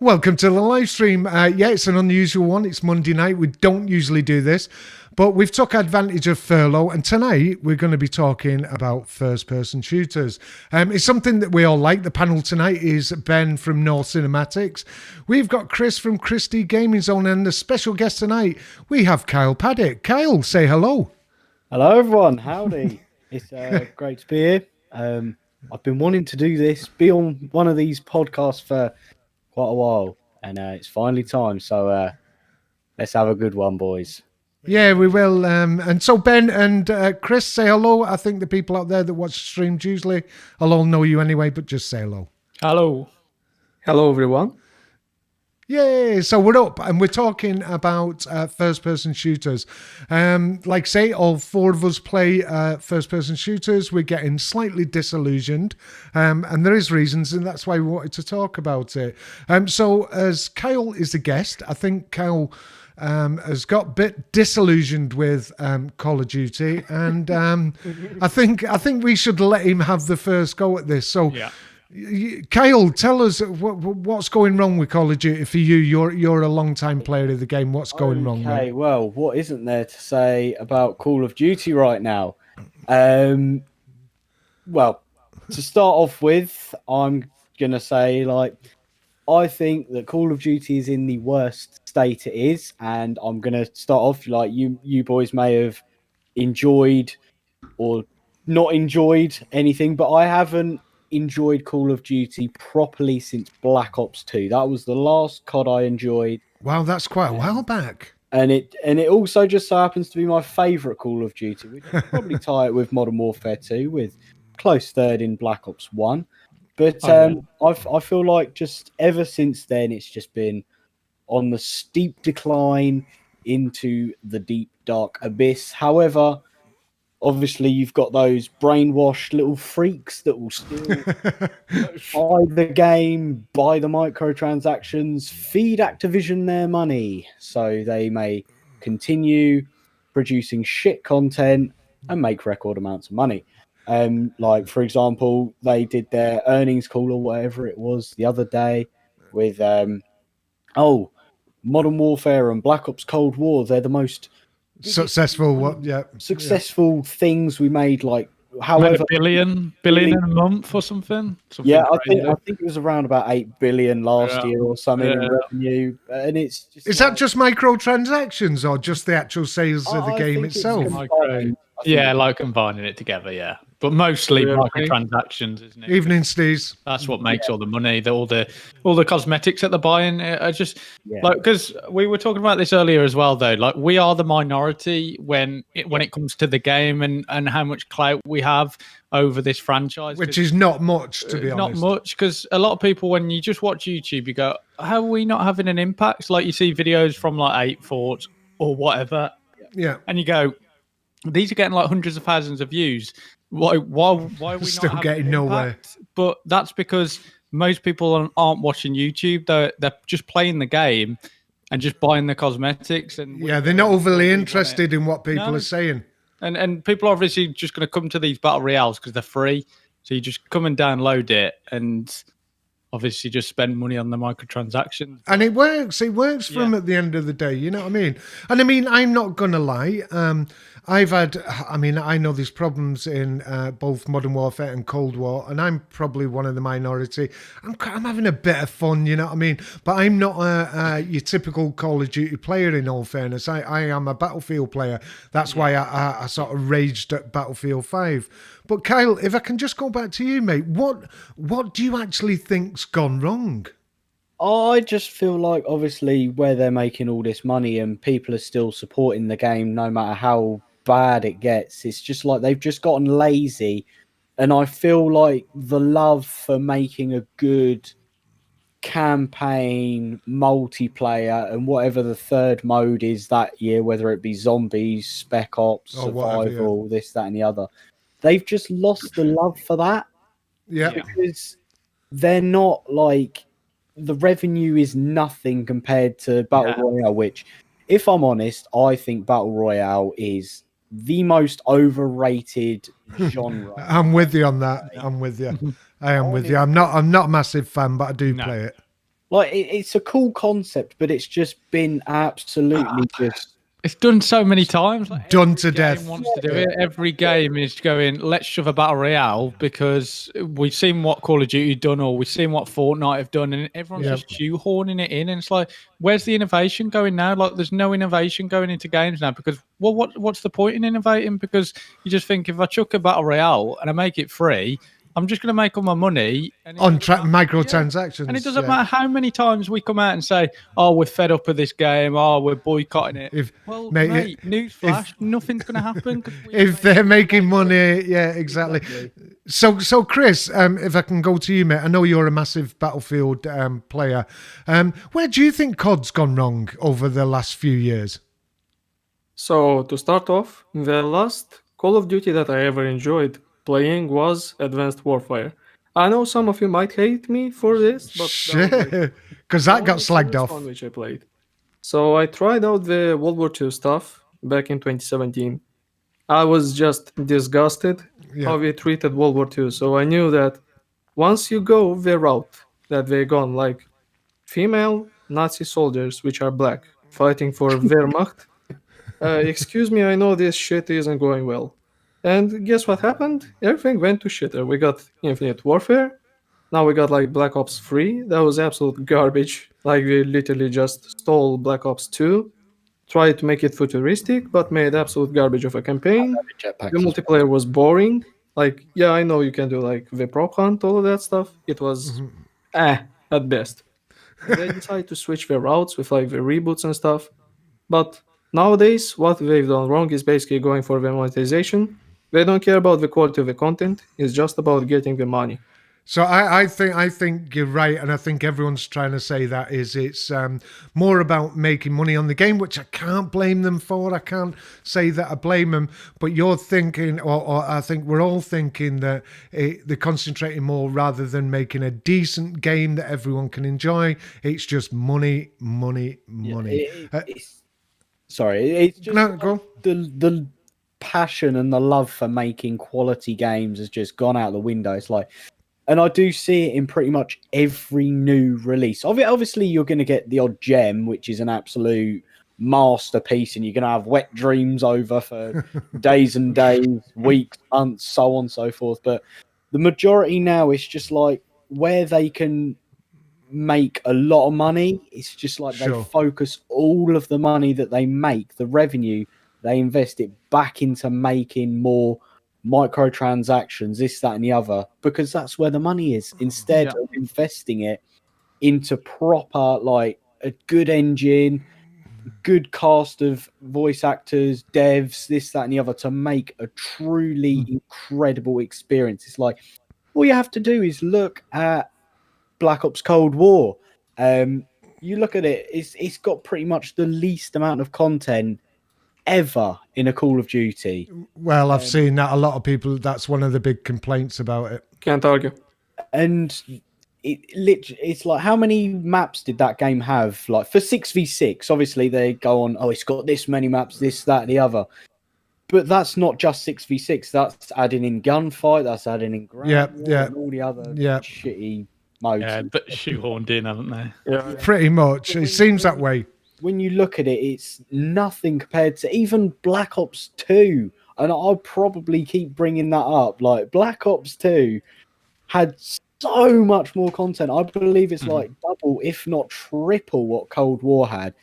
Welcome to the live stream. Yeah, it's an unusual one. It's Monday night. We don't usually do this, but we've took advantage of furlough, and tonight we're going to be talking about first-person shooters. It's something that we all like. The panel tonight is Ben from North Cinematics. We've got Chris from Christie Gaming Zone, and the special guest tonight, we have Kyle Paddock. Kyle, say hello. Hello, everyone. Howdy. It's great to be here. I've been wanting to do this, be on one of these podcasts for quite a while, and it's finally time. So let's have a good one, boys. Yeah, we will. And so Ben and Chris, say hello. I think the people out there that watch streams usually, I'll all know you anyway, but just say hello. Hello. Hello, everyone. Yay! So we're up and we're talking about first-person shooters. Like say, all four of us play first-person shooters. We're getting slightly disillusioned, and there is reasons, and that's why we wanted to talk about it. So as Kyle is the guest, I think Kyle has got a bit disillusioned with Call of Duty, and I think we should let him have the first go at this. So. Yeah. Kyle, tell us what's going wrong with Call of Duty for you. You're a long-time player of the game. What's going wrong? Okay, well, what isn't there to say about Call of Duty right now? Well, to start off with, I'm gonna say I think that Call of Duty is in the worst state it is, and I'm gonna start off like you boys may have enjoyed or not enjoyed anything, but I haven't enjoyed Call of Duty properly since Black Ops 2. That was the last COD I enjoyed. Wow, that's quite a while back. And it also just so happens to be my favourite Call of Duty, which I'd probably tie it with Modern Warfare 2, with close third in Black Ops 1. But I feel like just ever since then, it's just been on the steep decline into the deep, dark abyss. However, obviously, you've got those brainwashed little freaks that will still buy the game, buy the microtransactions, feed Activision their money so they may continue producing shit content and make record amounts of money. Like, for example, they did their earnings call or whatever it was the other day with, Modern Warfare and Black Ops Cold War, they're the most successful things we made, like however billion in a month or something yeah, I think it was around about 8 billion last year or something in revenue, and it's just is that just microtransactions or just the actual sales of the game itself? Like combining it together, but mostly microtransactions, isn't it? Evening, Steez. That's what makes all the money. All the cosmetics that they're buying are just like, because we were talking about this earlier as well, though. Like, we are the minority when it comes to the game and how much clout we have over this franchise, which is not much, to be honest. Not much, because a lot of people, when you just watch YouTube, you go, "How are we not having an impact?" Like, you see videos from like 8 Fort or whatever, and you go, these are getting like hundreds of thousands of views. Why are we still not getting nowhere? But that's because most people aren't watching YouTube. They're just playing the game and just buying the cosmetics. And they're not overly interested in what people are saying. And people are obviously just going to come to these battle royales because they're free. So you just come and download it and obviously just spend money on the microtransactions. And it works. It works for them at the end of the day. You know what I mean? And I mean, I'm not going to lie. I know there's problems in both Modern Warfare and Cold War, and I'm probably one of the minority. I'm having a bit of fun, you know what I mean? But I'm not your typical Call of Duty player, in all fairness. I am a Battlefield player. That's why I sort of raged at Battlefield 5. But Kyle, if I can just go back to you, mate, what do you actually think's gone wrong? I just feel like, obviously, where they're making all this money and people are still supporting the game no matter how bad it gets, it's just like they've just gotten lazy. And I feel like the love for making a good campaign, multiplayer, and whatever the third mode is that year, whether it be zombies, spec ops, survival, this, that, and the other, they've just lost the love for that. Yeah. Because they're not like, the revenue is nothing compared to Battle Royale, which, if I'm honest, I think Battle Royale is the most overrated genre. I'm with you on that. I'm with you. I am with you. I'm not a massive fan, but I do play it. Like it's a cool concept, but it's just been absolutely just. It's done so many times. Like Done to every game death. wants to do it. Every game is going, let's shove a battle royale because we've seen what Call of Duty done or we've seen what Fortnite have done, and everyone's just shoehorning it in. And it's like, where's the innovation going now? Like, there's no innovation going into games now because, well, what's the point in innovating? Because you just think if I chuck a battle royale and I make it free, I'm just going to make all my money on microtransactions. And it doesn't matter how many times we come out and say, "Oh, we're fed up with this game. Oh, we're boycotting it." Mate, newsflash, nothing's going to happen. If they're making money, yeah, exactly. So Chris, if I can go to you, mate, I know you're a massive Battlefield player. Where do you think COD's gone wrong over the last few years? So to start off, the last Call of Duty that I ever enjoyed playing was Advanced Warfare. I know some of you might hate me for this, but because that got slagged off. One which I played. So I tried out the World War II stuff back in 2017. I was just disgusted how we treated World War II. So I knew that once you go the route that they're gone, like female Nazi soldiers, which are black, fighting for Wehrmacht. Excuse me, I know this shit isn't going well. And guess what happened? Everything went to shitter. We got Infinite Warfare. Now we got like Black Ops 3. That was absolute garbage. Like we literally just stole Black Ops 2, tried to make it futuristic, but made absolute garbage of a campaign. The multiplayer was boring. Like, yeah, I know you can do like the prop hunt, all of that stuff. It was at best. They decided to switch their routes with like the reboots and stuff. But nowadays, what they've done wrong is basically going for the monetization. They don't care about the quality of the content. It's just about getting the money. So I think you're right, and I think everyone's trying to say that it's more about making money on the game, which I can't blame them for. I can't say that I blame them, but you're thinking, or I think we're all thinking that they're concentrating more rather than making a decent game that everyone can enjoy. It's just money. It's just go. The passion and the love for making quality games has just gone out the window. It's like, and I do see it in pretty much every new release. Obviously, you're going to get the odd gem, which is an absolute masterpiece, and you're going to have wet dreams over for days and days, weeks, months, so on and so forth. But the majority now is just like where they can make a lot of money. It's just like they focus all of the money that they make, the revenue, they invest it back into making more microtransactions, this, that, and the other, because that's where the money is, instead of investing it into proper, like, a good engine, good cast of voice actors, devs, this, that, and the other, to make a truly incredible experience. It's like, all you have to do is look at Black Ops Cold War. You look at it, it's got pretty much the least amount of content ever in a Call of Duty. Well, I've seen that a lot of people, that's one of the big complaints about it. Can't argue. And it's like, how many maps did that game have? Like for 6v6, obviously they go on, oh, it's got this many maps, this, that, the other. But that's not just 6v6. That's adding in gunfight, that's adding in ground war, and all the other shitty modes. Yeah, but shoehorned in, haven't they? Yeah. Pretty much. It seems that way. When you look at it, it's nothing compared to even Black Ops 2. And I'll probably keep bringing that up. Like, Black Ops 2 had so much more content. I believe it's like double, if not triple, what Cold War had.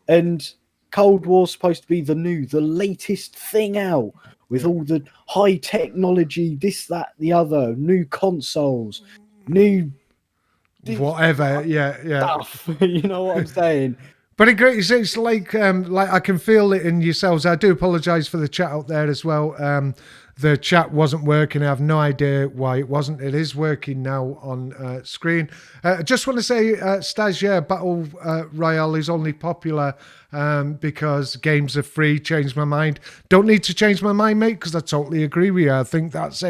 And Cold War's supposed to be the latest thing out with all the high technology, this, that, the other, new consoles, new whatever, stuff. You know what I'm saying? But it's like I can feel it in yourselves. I do apologise for the chat out there as well. The chat wasn't working. I have no idea why it wasn't. It is working now on screen. I just want to say, Stas, Battle Royale is only popular because games are free. Changed my mind. Don't need to change my mind, mate, because I totally agree with you. I think that's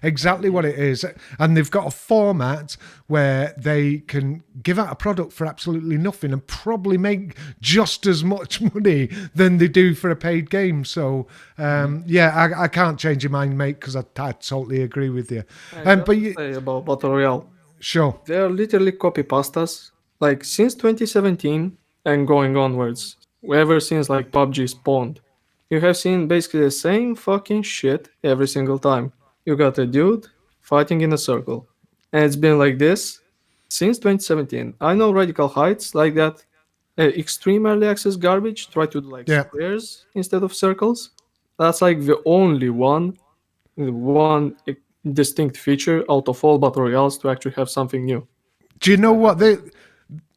exactly what it is. And they've got a format where they can give out a product for absolutely nothing and probably make just as much money than they do for a paid game. So, I can't change your mind, mate, because I totally agree with you. But say about Battle Royale. Sure. They're literally copy pastas. like since 2017 and going onwards, ever since like PUBG spawned, you have seen basically the same fucking shit every single time. You got a dude fighting in a circle, and it's been like this since 2017. I know Radical Heights like that. Extreme early access garbage try to do like Yeah. squares instead of circles. That's like the only one distinct feature out of all battle royales to actually have something new. Do you know what they?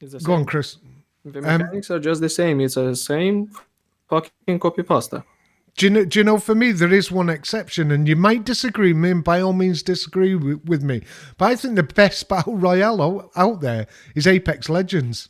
It's the Go on, same. Chris. The mechanics are just the same. It's the same fucking copy pasta. Do you know? For me, there is one exception, and you might disagree with me, and by all means disagree with me. But I think the best battle royale out there is Apex Legends.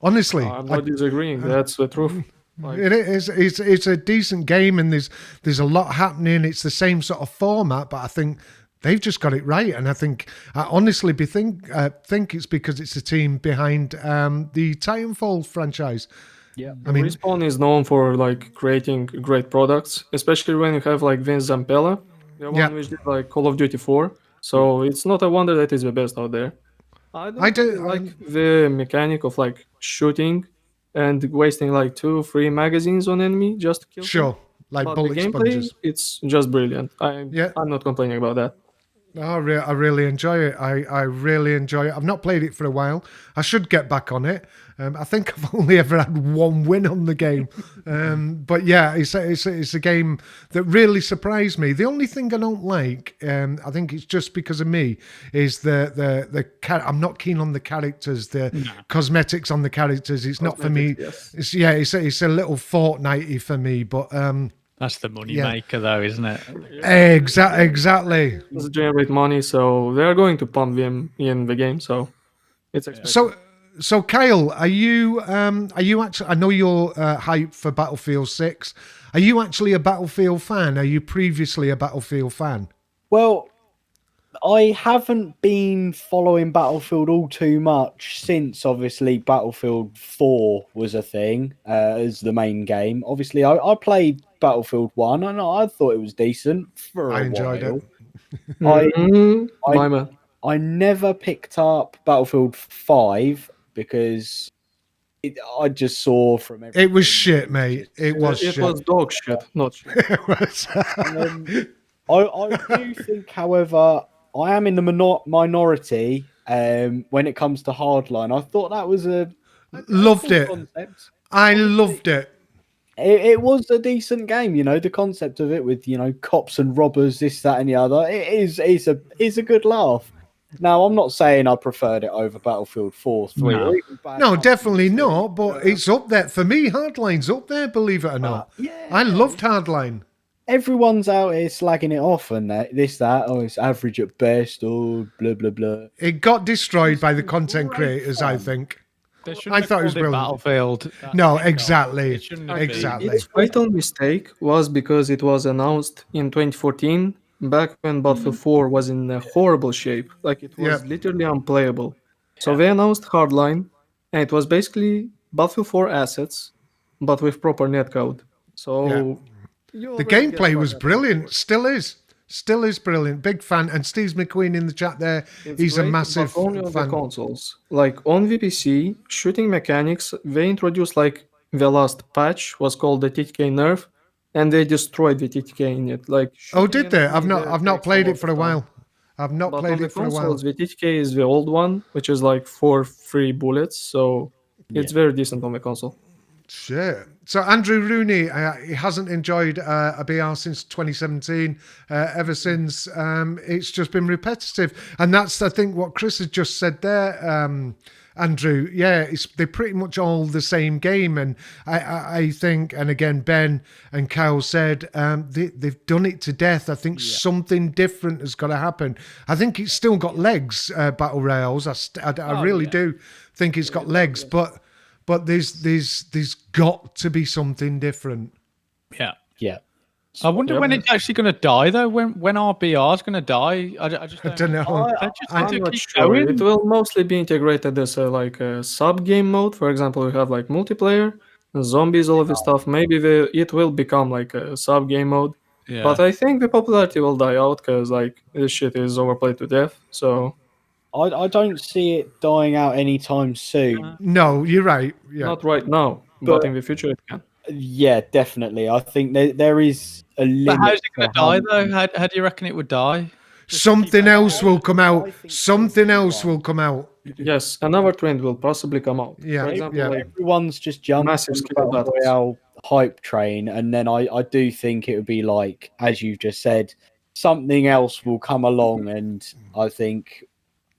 Honestly, I'm not disagreeing. That's the truth. Like, it is. It's a decent game, and there's a lot happening. It's the same sort of format, but I think they've just got it right. And I honestly think it's because it's the team behind the Titanfall franchise. Yeah. I mean, Respawn is known for like creating great products, especially when you have like Vince Zampella, the one Yeah. which did like Call of Duty 4. So it's not a wonder that it's the best out there. I do- really like the mechanic of like shooting and wasting like 2-3 magazines on enemy just to kill them. sure, like But the bullet gameplay, sponges. it's just brilliant. I'm not complaining about that. I really enjoy it. I really enjoy it. I've not played it for a while. I should get back on it. I think I've only ever had one win on the game. But yeah, it's a game that really surprised me. The only thing I don't like, I think it's just because of me, is the I'm not keen on the characters, the cosmetics on the characters. It's not for me. Yes. It's a little Fortnite-y for me, but That's the money maker, though, isn't it? exactly. Does generate money, so they're going to pump them in the game. So it's expected. So Kyle, are you actually? I know you're hyped for Battlefield 6. Are you actually a Battlefield fan? Are you previously a Battlefield fan? Well, I haven't been following Battlefield all too much since obviously Battlefield 4 was a thing as the main game. Obviously, I played Battlefield 1 and I thought it was decent for a I enjoyed while. it. My man. I never picked up Battlefield 5 because I just saw from everything. It was shit, mate. It was shit. It was dog shit, not shit. It was. I do think, however, I am in the minority when it comes to Hardline. I thought that was Loved cool it. concept. I loved it. It was a decent game, you know. The concept of it with cops and robbers, this, that, and the other. It's a good laugh. Now, I'm not saying I preferred it over Battlefield 4, 3. No. Or even Bad No, Company definitely 2. not. But it's up there for me. Hardline's up there, believe it or not. Yeah. I loved Hardline. Everyone's out here slagging it off and that. Oh, it's average at best, or blah, blah, blah. It got destroyed by the content great creators, I fun. think. They shouldn't I have thought it was called brilliant. Battlefield. No, exactly. It shouldn't have been. Exactly. Its fatal mistake was because it was announced in 2014, back when Battlefield 4 was in a horrible shape. Like, it was Yeah. literally unplayable. So they announced Hardline, and it was basically Battlefield 4 assets, but with proper netcode. So The gameplay was brilliant. Still is. Still is brilliant. Big fan. And Steve McQueen in the chat there. He's a massive but only on the fan. consoles. Like on VPC, shooting mechanics, they introduced like the last patch was called the TTK nerf, and they destroyed the TTK in it. Like Oh, shooting did they? enemies there I've not takes played a it lot for a of time. while. I've not But played on the it for a while. consoles, the TTK is the old one, which is like 4 free bullets, so it's very decent on the console. Shit. So Andrew Rooney, he hasn't enjoyed a BR since 2017. Ever since, it's just been repetitive, and that's I think what Chris has just said there. Andrew, yeah, they're pretty much all the same game, and I think, and again, Ben and Kyle said they've done it to death. I think something different has got to happen. I think it's still got legs, Battle Royales. I really do think it's got legs, but there's got to be something different. Yeah. Yeah. I wonder when it's actually going to die, though. When our BR is going to die, I just don't know. I'm not sure. It will mostly be integrated as a sub game mode. For example, we have like multiplayer, zombies, all of this stuff. Maybe it will become like a sub game mode. Yeah. But I think the popularity will die out because like this shit is overplayed to death. So I don't see it dying out anytime soon. No, you're right. Yeah. Not right now, but in the future it can. Yeah, definitely. I think there is a limit. But how's it to going to die, though? How do you reckon it would die? Something else will come out. I think Something else everyone- will come out. Yes, another trend will possibly come out. Yeah, For example, yeah. like Everyone's just jumping on massive the scale Battle battles. Royale hype train, and then I do think it would be like, as you've just said, something else will come along, and I think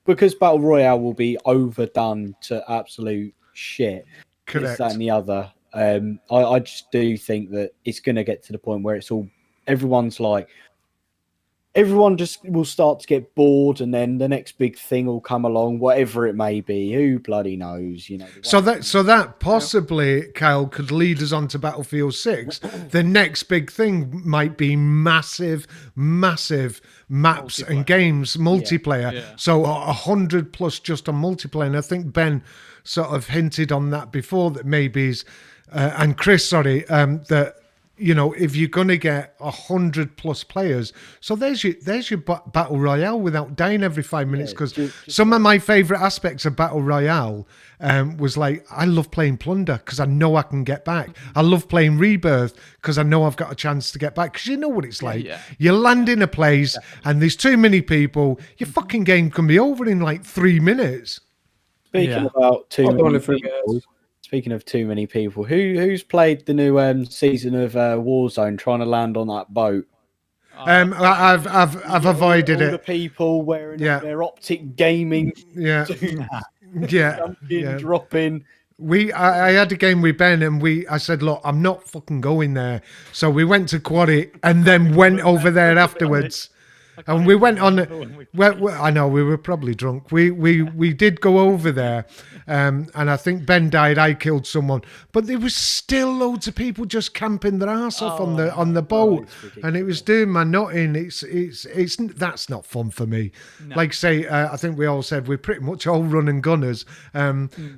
because Battle Royale will be overdone to absolute shit, this, Correct. that, and the other. I just do think that it's going to get to the point where it's all everyone's like. Everyone just will start to get bored, and then the next big thing will come along, whatever it may be. Who bloody knows, you know? So that possibly, Kyle, could lead us on to Battlefield 6. The next big thing might be massive maps and games, multiplayer. Yeah. So 100 plus just on multiplayer. And I think Ben sort of hinted on that before, that maybe, and Chris, sorry, that, you know, if you're going to get 100 plus players, so there's your Battle Royale without dying every 5 minutes. Because some of my favorite aspects of Battle Royale was like, I love playing Plunder because I know I can get back. I love playing Rebirth because I know I've got a chance to get back. Because you know what it's like. Yeah. You land in a place and there's too many people. Your fucking game can be over in like 3 minutes. Speaking about too Not many only 3 people, minutes. speaking of too many people, who's played the new season of Warzone trying to land on that boat? I've avoided all the it. people wearing Yeah. their optic gaming Yeah, suits, yeah, jumping, yeah. dropping. I had a game with Ben, and I said, look, I'm not fucking going there. So we went to Quarry and then went over there afterwards. And we went on. Well, I know we were probably drunk. We did go over there, and I think Ben died. I killed someone, but there was still loads of people just camping their ass off on the boat, and it was doing my nutting. It's that's not fun for me. Like say, I think we all said we're pretty much all run and gunners,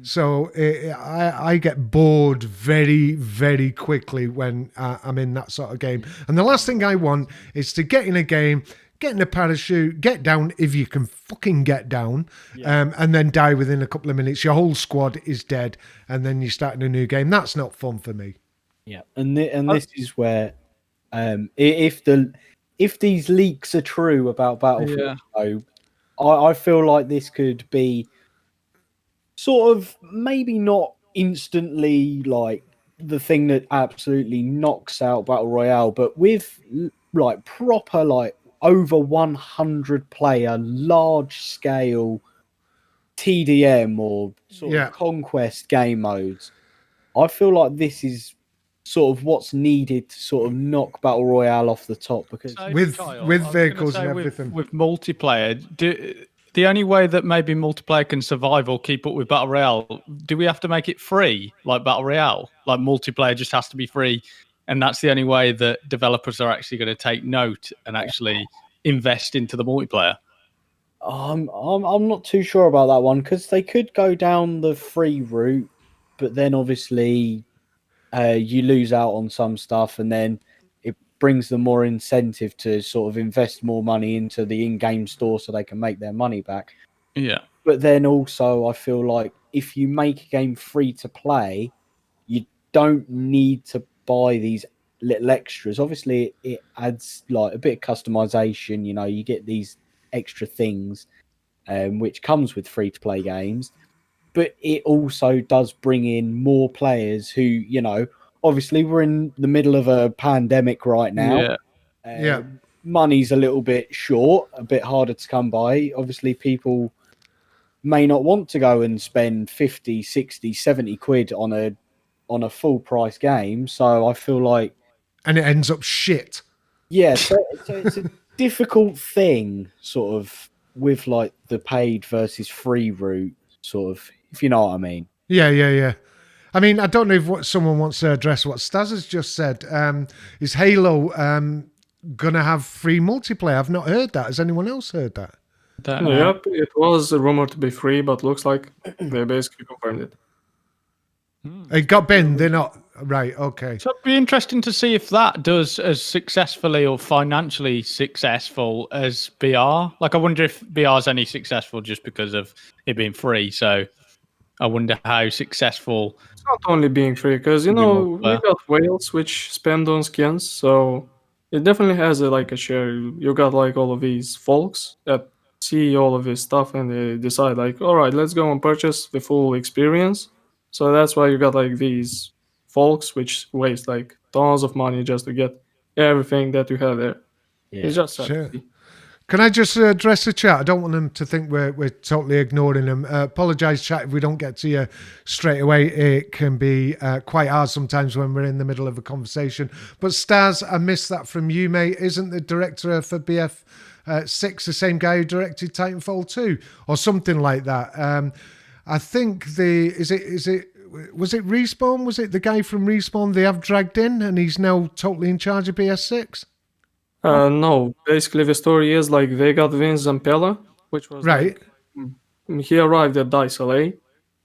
so I get bored very quickly when I'm in that sort of game. And the last thing I want is to get in a game, get in a parachute, get down if you can fucking get down, and then die within a couple of minutes. Your whole squad is dead, and then you're starting a new game. That's not fun for me. Yeah, and this is where, if these leaks are true about Battlefield, I feel like this could be sort of maybe not instantly like the thing that absolutely knocks out Battle Royale, but with like proper like over 100 player large scale TDM or sort of conquest game modes. I feel like this is sort of what's needed to sort of knock Battle Royale off the top, because with vehicles and everything. With multiplayer, the only way that maybe multiplayer can survive or keep up with Battle Royale, do we have to make it free like Battle Royale? Like multiplayer just has to be free, and that's the only way that developers are actually going to take note and actually invest into the multiplayer? I'm not too sure about that one, because they could go down the free route, but then obviously you lose out on some stuff, and then it brings them more incentive to sort of invest more money into the in-game store so they can make their money back. Yeah. But then also I feel like if you make a game free to play, you don't need to buy these little extras. Obviously it adds like a bit of customization, you know, you get these extra things which comes with free to play games, but it also does bring in more players who, you know, obviously we're in the middle of a pandemic right now. Money's a little bit short, a bit harder to come by. Obviously people may not want to go and spend 50, 60, 70 quid on a full price game. So I feel like, and it ends up shit. Yeah, so it's a difficult thing, sort of, with like the paid versus free route, sort of, if you know what I mean. Yeah. I mean, I don't know if someone wants to address what Staz has just said. Is Halo gonna have free multiplayer? I've not heard that. Has anyone else heard that? Yep, it was rumored to be free, but looks like they basically confirmed it. It got Ben. They're not. Right. Okay. So it'd be interesting to see if that does as successfully or financially successful as BR. Like, I wonder if BR is only successful just because of it being free. So I wonder how successful. It's not only being free, because we got whales which spend on skins, so it definitely has a share. You got like all of these folks that see all of this stuff and they decide like, all right, let's go and purchase the full experience. So that's why you got like these folks which waste like tons of money just to get everything that you have there. Yeah. It's just sad Sure. to see. Can I just address the chat? I don't want them to think we're totally ignoring them. Apologise, chat, if we don't get to you straight away. It can be quite hard sometimes when we're in the middle of a conversation. But Stars, I missed that from you, mate. Isn't the director for BF6 the same guy who directed Titanfall 2 or something like that? I think was it Respawn? Was it the guy from Respawn they have dragged in and he's now totally in charge of BS6? No, basically the story is like they got Vince Zampella, which was Right. he arrived at DICE LA,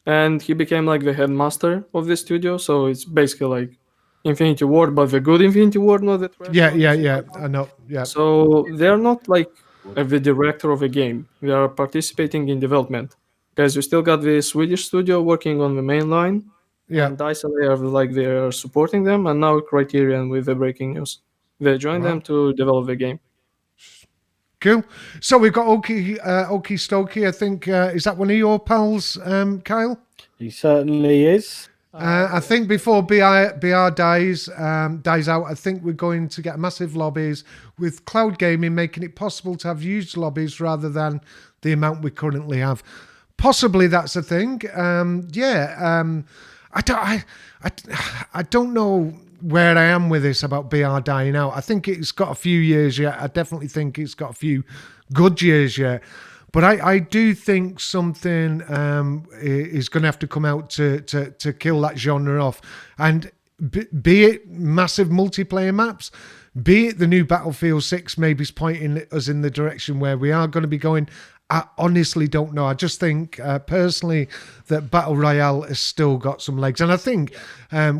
and he became like the headmaster of the studio. So it's basically like Infinity Ward, but the good Infinity Ward, not the trash one. Yeah. I know. Yeah. So they're not like the director of a game. They are participating in development, because you still got the Swedish studio working on the main line, Yeah. and DICE LA are like they are supporting them, and now Criterion with the breaking news. They joined them to develop the game. Cool. So we've got Okie Stokey. I think is that one of your pals, Kyle? He certainly is. I think before BR dies out, I think we're going to get massive lobbies with cloud gaming, making it possible to have huge lobbies rather than the amount we currently have. Possibly that's a thing. I don't know where I am with this about BR dying out. I think it's got a few years yet. I definitely think it's got a few good years yet. But I do think something is going to have to come out to kill that genre off. And be it massive multiplayer maps, be it the new Battlefield 6 maybe is pointing us in the direction where we are going to be going. I honestly don't know. I just think personally that Battle Royale has still got some legs. And I think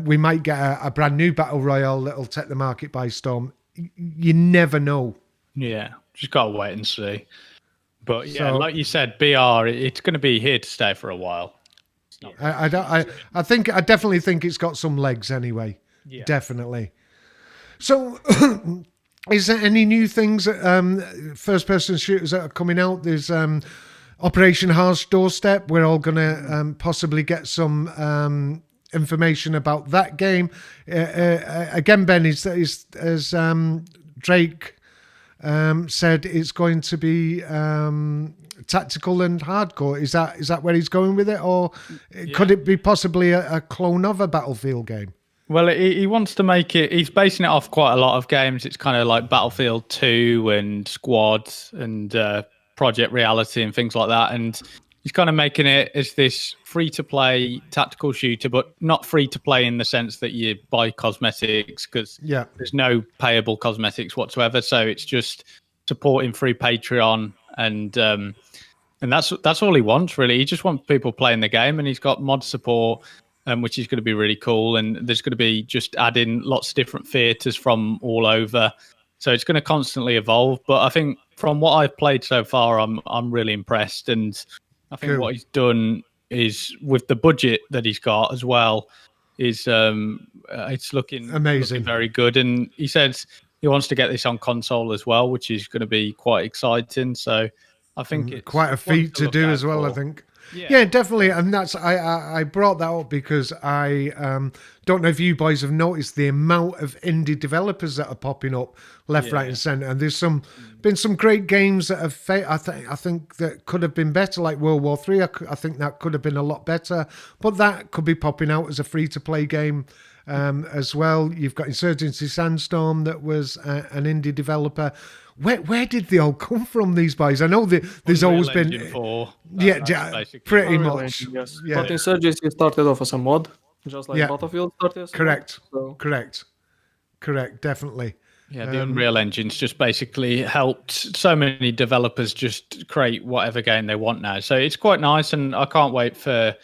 we might get a brand new Battle Royale that'll take the market by storm. You never know. Yeah, just got to wait and see. But yeah, like you said, BR, it's going to be here to stay for a while. I definitely think it's got some legs anyway. Yeah. Definitely. So... Is there any new things, first-person shooters that are coming out? There's Operation Harsh Doorstep. We're all going to possibly get some information about that game. Again, Ben, is Drake said it's going to be tactical and hardcore. Is that where he's going with it? Or could it be possibly a clone of a Battlefield game? Well, he wants to make it. He's basing it off quite a lot of games. It's kind of like Battlefield 2 and Squad and Project Reality and things like that. And he's kind of making it as this free-to-play tactical shooter, but not free-to-play in the sense that you buy cosmetics, because there's no payable cosmetics whatsoever. So it's just supporting free Patreon, and that's all he wants, really. He just wants people playing the game, and he's got mod support. Which is going to be really cool. And there's going to be just adding lots of different theatres from all over. So it's going to constantly evolve. But I think from what I've played so far, I'm really impressed. And I think what he's done is, with the budget that he's got as well, is it's looking amazing, looking very good. And he says he wants to get this on console as well, which is going to be quite exciting. So I think it's quite a feat to do as well, I think. Yeah, definitely. And that's I brought that up because I don't know if you boys have noticed the amount of indie developers that are popping up left, right, and centre. And there's been some great games that have I think that could have been better, like World War 3. I think that could have been a lot better, but that could be popping out as a free to play game as well. You've got Insurgency Sandstorm, that was an indie developer. Where did they all come from, these boys? I know there's always been... Pretty much. Yes. Yeah. But Insurgency started off as a mod, just like Battlefield started as a mod, Correct, definitely. Yeah, the Unreal Engine's just basically helped so many developers just create whatever game they want now. So it's quite nice, and I can't wait for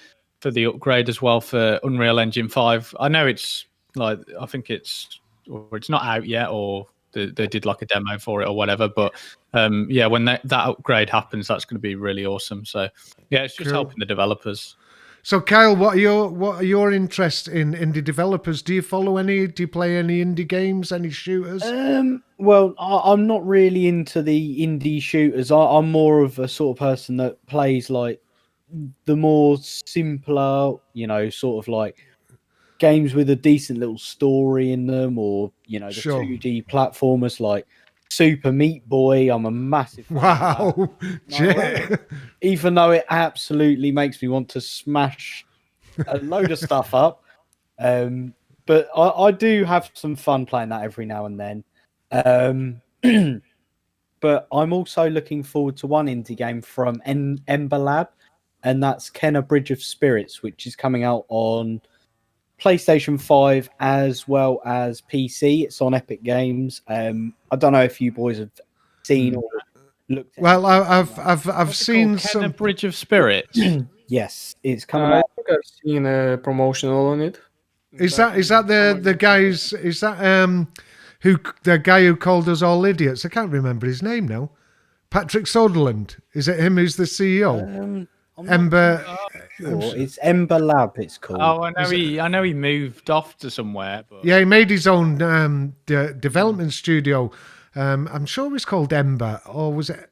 the upgrade as well for Unreal Engine 5. I know it's Like I think it's not out yet, or they did like a demo for it or whatever. But yeah, when that upgrade happens, that's going to be really awesome. So yeah, it's just helping the developers. So Kyle, what are your interests in indie developers? Do you follow any? Do you play any indie games? Any shooters? Well, I'm not really into the indie shooters. I'm more of a sort of person that plays like the more simpler, sort of like games with a decent little story in them, or the 2D platformers like Super Meat Boy. I'm a massive fan of that. Even though it absolutely makes me want to smash a load of stuff up. But I do have some fun playing that every now and then. But I'm also looking forward to one indie game from Ember Lab, and that's Kenna Bridge of Spirits, which is coming out on PlayStation 5 as well as PC. It's on Epic Games. I don't know if you boys have seen or looked at Well, I've seen some Bridge of Spirits. Yes, it's coming out. I think I've seen a promotional on it. Is that the guys? Is that the guy who called us all idiots? I can't remember his name now. Patrick Soderland. Is it him who's the CEO? Ember. Sure. It's Ember Lab. It's called. Oh, I know he moved off to somewhere. But... Yeah, he made his own development studio. I'm sure it was called Ember, or was it?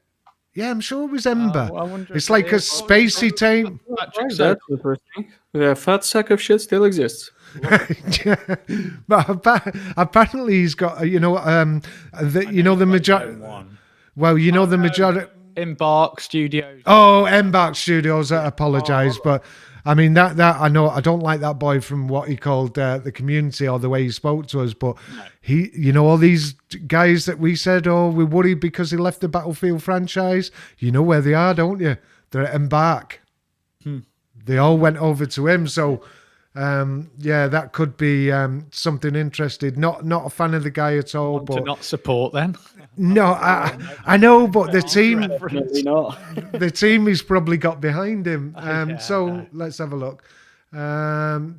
Yeah, I'm sure it was Ember. It's like a spacey team. That's interesting. The fat sack of shit still exists. But apparently he's got the majority. Well, the majority. Embark Studios. Oh, Embark Studios. I apologise, but I mean that I know I don't like that boy from what he called the community or the way he spoke to us. But he, all these guys that we said, oh, we're worried because he left the Battlefield franchise. You know where they are, don't you? They're at Embark. They all went over to him. So yeah, that could be something interesting. Not a fan of the guy at all. But to not support then. No, I know, but the team, the team he's probably got behind him. So let's have a look. Go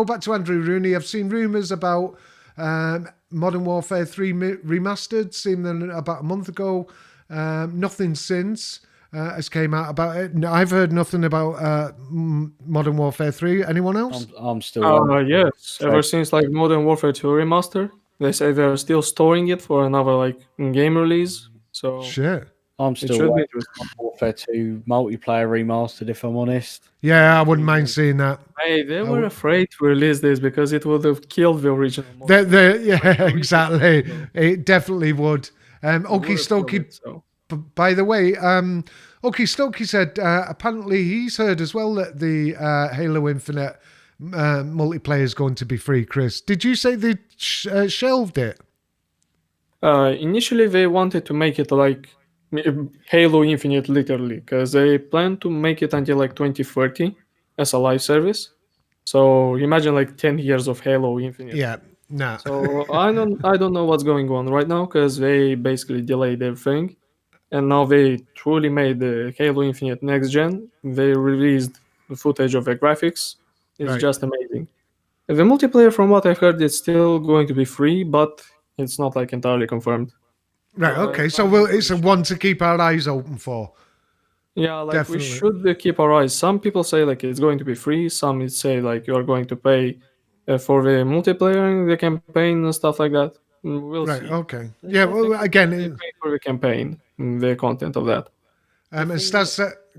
back to Andrew Rooney. I've seen rumours about Modern Warfare 3 remastered. Seen them about a month ago. Nothing since has came out about it. No, I've heard nothing about Modern Warfare 3. Anyone else? I'm still. Yes. Ever since like Modern Warfare 2 remaster. They say they're still storing it for another game release. So shit. I'm still waiting for Warfare 2 multiplayer remastered, if I'm honest. Yeah, I wouldn't mind seeing that. Hey, they were afraid to release this because it would have killed the original. Yeah, exactly. It definitely would. Okie Stokey, by the way, Okie Stokey said apparently he's heard as well that the Halo Infinite multiplayer is going to be free. Chris, did you say they shelved it? Initially they wanted to make it like Halo Infinite literally, because they plan to make it until 2030 as a live service. So imagine 10 years of Halo Infinite. Yeah, nah. So I don't know what's going on right now, because they basically delayed everything, and now they truly made the Halo Infinite next gen. They released the footage of the graphics. It's just amazing. The multiplayer, from what I've heard, it's still going to be free, but it's not entirely confirmed. Right, okay. So it's a one to keep our eyes open for. Yeah, Definitely. We should keep our eyes. Some people say it's going to be free. Some say you're going to pay for the multiplayer, the campaign and stuff like that. We'll see. Okay. Yeah, well, again... pay for the campaign, the content of that.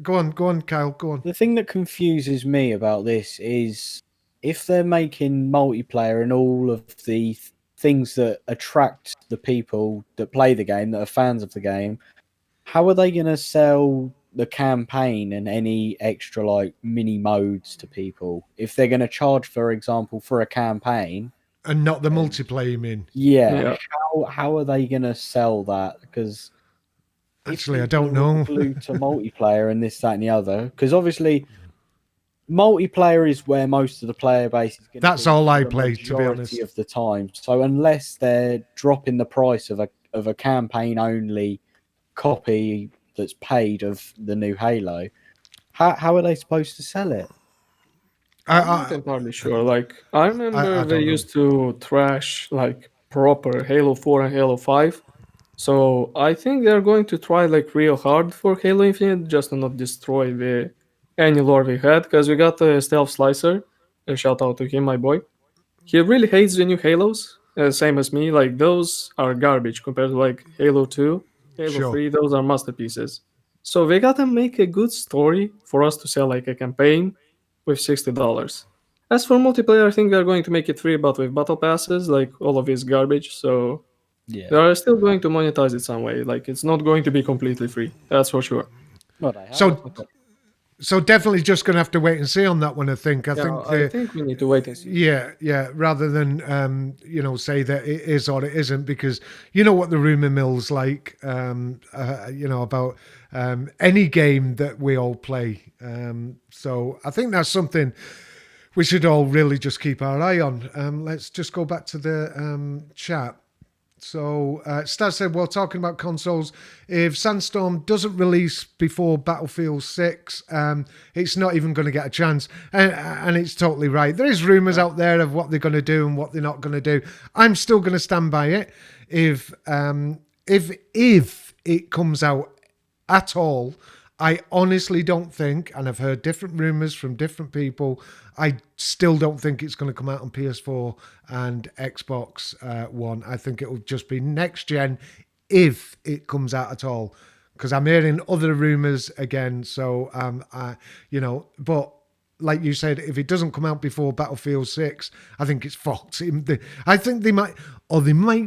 Go on, Kyle, go on. The thing that confuses me about this is if they're making multiplayer and all of the things that attract the people that play the game, that are fans of the game, how are they going to sell the campaign and any extra mini modes to people if they're going to charge, for example, for a campaign and not the multiplayer? You mean? Yeah. How are they going to sell that? Because actually, I don't know. Glued to multiplayer and this, that, and the other. Because obviously, multiplayer is where most of the player base is going to be. That's all I play, to be honest. Of the time. So unless they're dropping the price of a campaign only copy that's paid of the new Halo, how are they supposed to sell it? I'm not entirely sure. Like, I remember they used to trash like proper Halo 4 and Halo 5. So I think they're going to try like real hard for Halo Infinite just to not destroy any lore we had, because we got a Stealth Slicer. A shout out to him, my boy. He really hates the new Halos, same as me. Like, those are garbage compared to like Halo 2, Halo 3. Those are masterpieces. So they gotta make a good story for us to sell like a campaign with $60. As for multiplayer, I think they're going to make it free, but with battle passes, like all of this garbage. So Yeah. they are still going to monetize it some way. Like, it's not going to be completely free. That's for sure. Well, they have. So definitely just going to have to wait and see on that one. I think I think we need to wait and see. Yeah. Rather than say that it is or it isn't, because you know what the rumor mill's like. About any game that we all play. So I think that's something we should all really just keep our eye on. Let's just go back to the chat. So Stas said, while talking about consoles, if Sandstorm doesn't release before Battlefield 6, it's not even going to get a chance. And it's totally right. There is rumours out there of what they're going to do and what they're not going to do. I'm still going to stand by it. If it comes out at all, I honestly don't think, and I've heard different rumours from different people, I still don't think it's going to come out on PS4 and Xbox One. I think it will just be next gen if it comes out at all. Because I'm hearing other rumours again. So, but like you said, if it doesn't come out before Battlefield 6, I think it's fucked. I think they might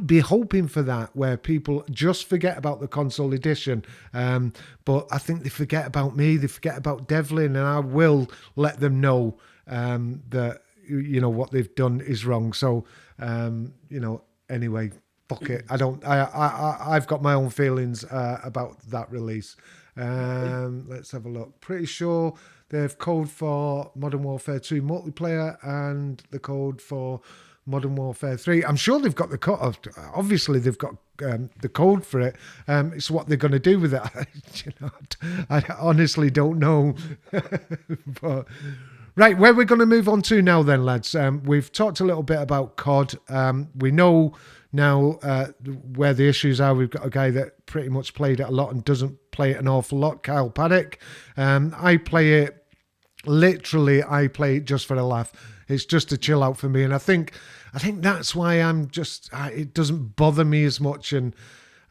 be hoping for that, where people just forget about the console edition. But I think they forget about me, they forget about Devlin, and I will let them know that what they've done is wrong. So anyway, fuck it. I've got my own feelings about that release. Let's have a look. Pretty sure they have code for Modern Warfare 2 multiplayer and the code for Modern Warfare 3. I'm sure they've got the code. Obviously, they've got the code for it. It's what they're going to do with it. I honestly don't know. But right, where we're going to move on to now then, lads. We've talked a little bit about COD. We know now where the issues are. We've got a guy that pretty much played it a lot and doesn't play it an awful lot, Kyle Paddock. I play it just for a laugh. It's just a chill out for me, and I think that's why it doesn't bother me as much, and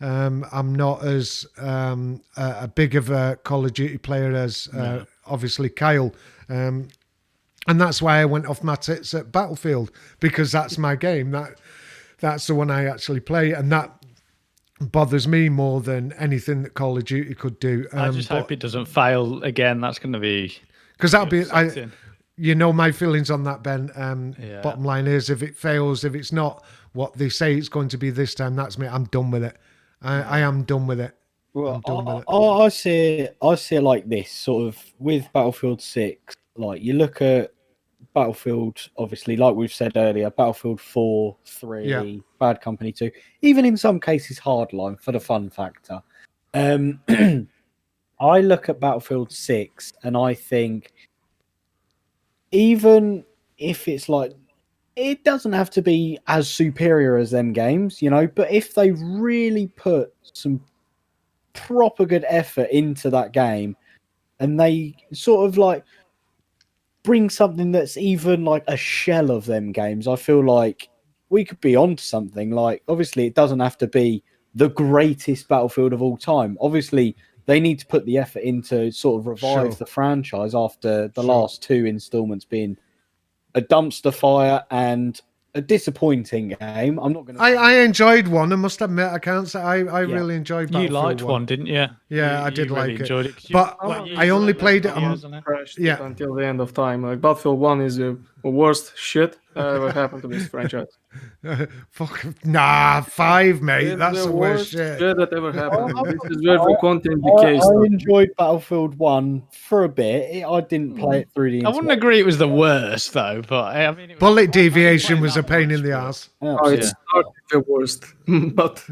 I'm not as a big of a Call of Duty player as obviously Kyle. And that's why I went off my tits at Battlefield, because that's my game. That's the one I actually play, and that bothers me more than anything that Call of Duty could do. I just hope it doesn't fail again. That's going to be... Because that'll be... my feelings on that, Ben. Bottom line is, if it fails, if it's not what they say it's going to be this time, that's me. I'm done with it. I am done with it. Well, I see it like this, sort of, with Battlefield 6. Like, you look at Battlefield, obviously, like we've said earlier, Battlefield 4, 3, Bad Company 2, even in some cases Hardline for the fun factor. I look at Battlefield 6 and I think, even if it's like, it doesn't have to be as superior as them games, but if they really put some proper good effort into that game and they sort of like bring something that's even like a shell of them games, I feel like we could be onto something. Like, obviously it doesn't have to be the greatest Battlefield of all time. Obviously they need to put the effort into sort of revive the franchise after the last two installments being a dumpster fire and a disappointing game. I'm not going to... I enjoyed one, I must admit. I can't say I really enjoyed Battlefield. You liked one, didn't you? Yeah, I did like enjoyed it. But I only played it until the end of time. Like, Battlefield 1 is the worst shit that ever happened to this franchise. Fuck, 5, mate. It's that's the worst shit that ever happened. This is where the content decays. I enjoyed Battlefield 1 for a bit. I didn't play it through the I wouldn't agree it was the worst, though. But I mean, bullet deviation was a pain in the ass. It's not the worst. But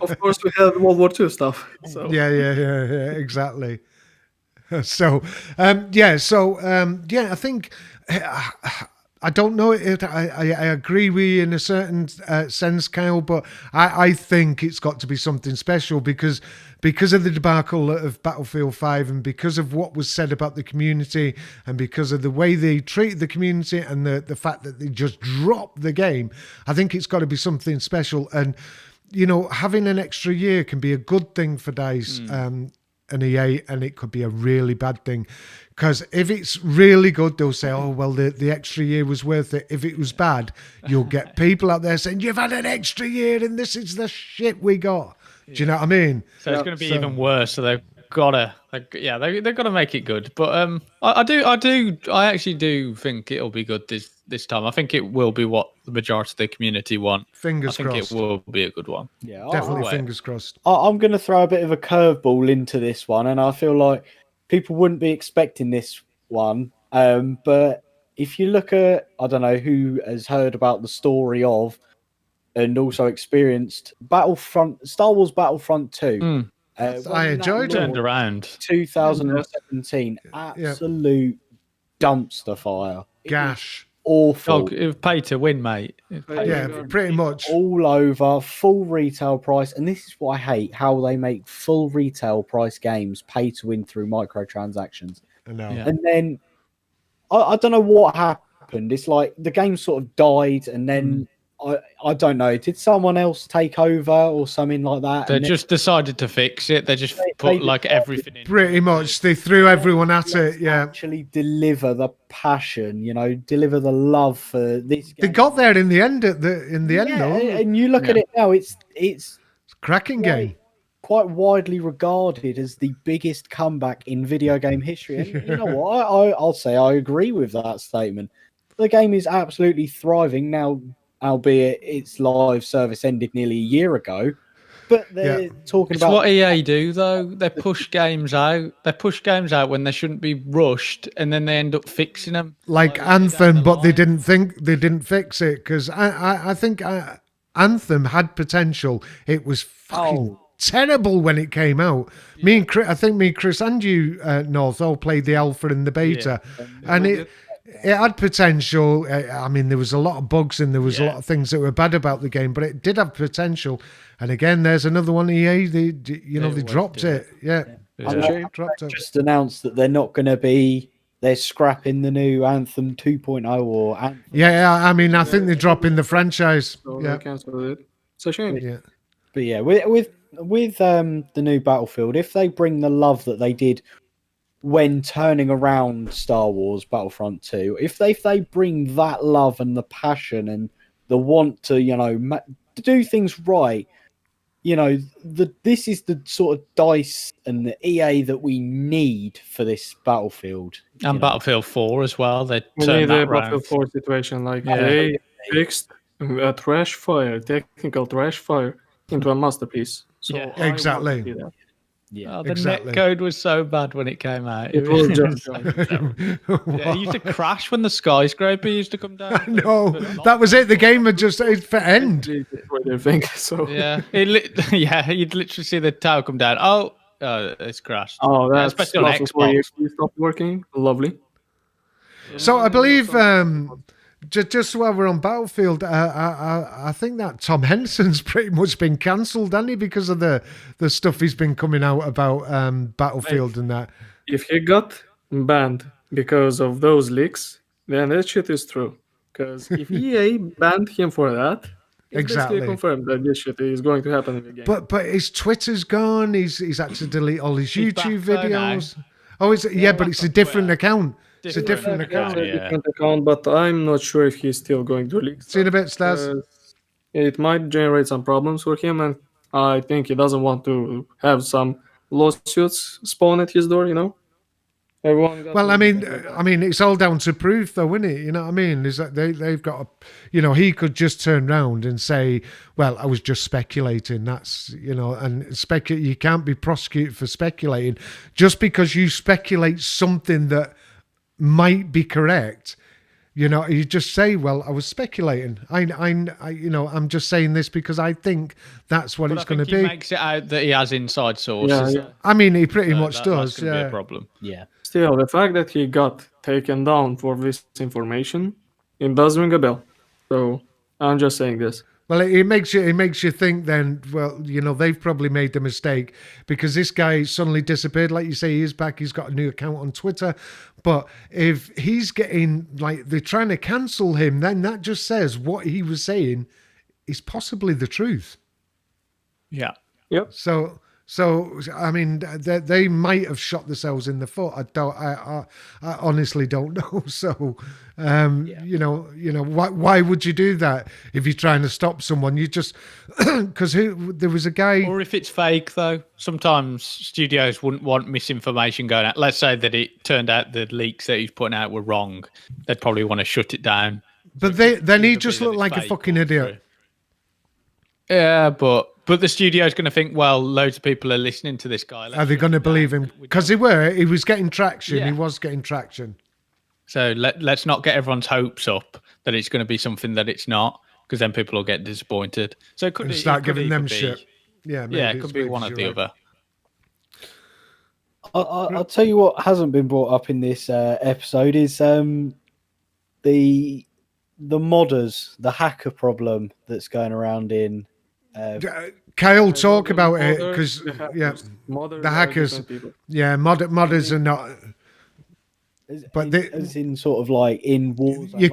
of course, we had World War II stuff. So. Yeah, exactly. So, I think I don't know. I agree with you in a certain sense, Kyle, but I think it's got to be something special because of the debacle of Battlefield 5 and because of what was said about the community and because of the way they treated the community and the fact that they just dropped the game. I think it's got to be something special. And, having an extra year can be a good thing for DICE and EA, and it could be a really bad thing. Because if it's really good, they'll say, oh, well, the extra year was worth it. If it was bad, you'll get people out there saying, you've had an extra year and this is the shit we got. Do you know what I mean? So it's going to be even worse. So they've got to, they've got to make it good. But I actually do think it'll be good this time. I think it will be what the majority of the community want. Fingers crossed. I think it will be a good one. Yeah, definitely fingers crossed. I'm going to throw a bit of a curveball into this one, and I feel like people wouldn't be expecting this one. But if you look at, I don't know who has heard about the story of and also experienced Star Wars Battlefront 2. I enjoyed it. Turned around. 2017. Absolute dumpster fire. Gash. Awful. It was pay to win, mate. Pretty much. All over, full retail price. And this is what I hate, how they make full retail price games pay to win through microtransactions. I know. Yeah. And then, I don't know what happened. It's like the game sort of died and then... I don't know. Did someone else take over or something like that? They just decided to fix it. They just put everything in. Pretty much. They threw everyone at it. Yeah. Actually deliver the passion, deliver the love for this game. They got there in the end. End though. And you look at it now. It's a cracking game. Quite widely regarded as the biggest comeback in video game history. And you know what? I'll say I agree with that statement. The game is absolutely thriving now. Albeit its live service ended nearly a year ago, but they're talking about what EA do though. They push games out. They push games out when they shouldn't be rushed, and then they end up fixing them. Like Anthem, but they didn't fix it because I think Anthem had potential. It was fucking terrible when it came out. Me and Chris and you, North, all played the alpha and the beta, and it had potential. I mean, there was a lot of bugs and there was a lot of things that were bad about the game, but it did have potential. And again, there's another one. EA, they dropped it. Dropped it. Just announced that they're not going to be. They're scrapping the new Anthem 2.0 or Anthem. I mean, I think they're dropping the franchise. So they cancelled it. It's a shame. Yeah. But with the new Battlefield, if they bring the love that they did when turning around Star Wars Battlefront 2, if they bring that love and the passion and the want to, to do things right, this is the sort of DICE and the EA that we need for this Battlefield. And Battlefield 4 as well. They need turned that the Battlefield 4 situation. They fixed a technical trash fire into a masterpiece. So exactly. The netcode was so bad when it came out. It was just it used to crash when the skyscraper used to come down. No, that was it. The game had just for end. You'd literally see the tower come down. Oh, it's crashed. Oh, that's especially on Xbox. Stopped working. Lovely. So I believe just while we're on Battlefield, I think that Tom Henson's pretty much been cancelled, hasn't he, because of the stuff he's been coming out about Battlefield and that. If he got banned because of those leaks, then that shit is true. Because if EA banned him for that, it's basically confirmed that this shit is going to happen in the game. But his Twitter's gone. He's had to delete all his YouTube videos. Oh, but it's a different account. It's a different account. Different account, but I'm not sure if he's still going to leak. See you in a bit, Stas. It might generate some problems for him, and I think he doesn't want to have some lawsuits spawn at his door. Everyone. I mean, it's all down to proof, though, isn't it? You know what I mean? Is that they've got he could just turn around and say, "Well, I was just speculating." That's and you can't be prosecuted for speculating just because you speculate something that might be correct You just say, well, I was speculating. I'm just saying this because I think that's what But it's I going to think he be. makes it out that he has inside sources. Yeah. I mean, he pretty So much that's does. going to be Yeah. a problem. Yeah. Still, the fact that he got taken down for this information, it does ring a bell. So I'm just saying this. Well, it makes you think. Then, well, they've probably made the mistake because this guy suddenly disappeared. Like you say, he is back. He's got a new account on Twitter. But if he's getting like they're trying to cancel him, then that just says what he was saying is possibly the truth. Yeah. Yep. So I mean, they might have shot themselves in the foot. I honestly don't know. So, why would you do that if you're trying to stop someone? You just because there was a guy. Or if it's fake, though, sometimes studios wouldn't want misinformation going out. Let's say that it turned out the leaks that he's putting out were wrong. They'd probably want to shut it down. But then he just looked like a fucking idiot. Yeah, but the studio's going to think, well, loads of people are listening to this guy. Are they going to believe him? Because he was getting traction. Yeah. He was getting traction. So let's not get everyone's hopes up that it's going to be something that it's not, because then people will get disappointed. So it could start giving them be, shit. Yeah, maybe it could be one or the other. I'll tell you what hasn't been brought up in this episode is the modders, the hacker problem that's going around in. Kyle, talk about it Modders, because the hackers, modders are not. But as in sort of like in wars. You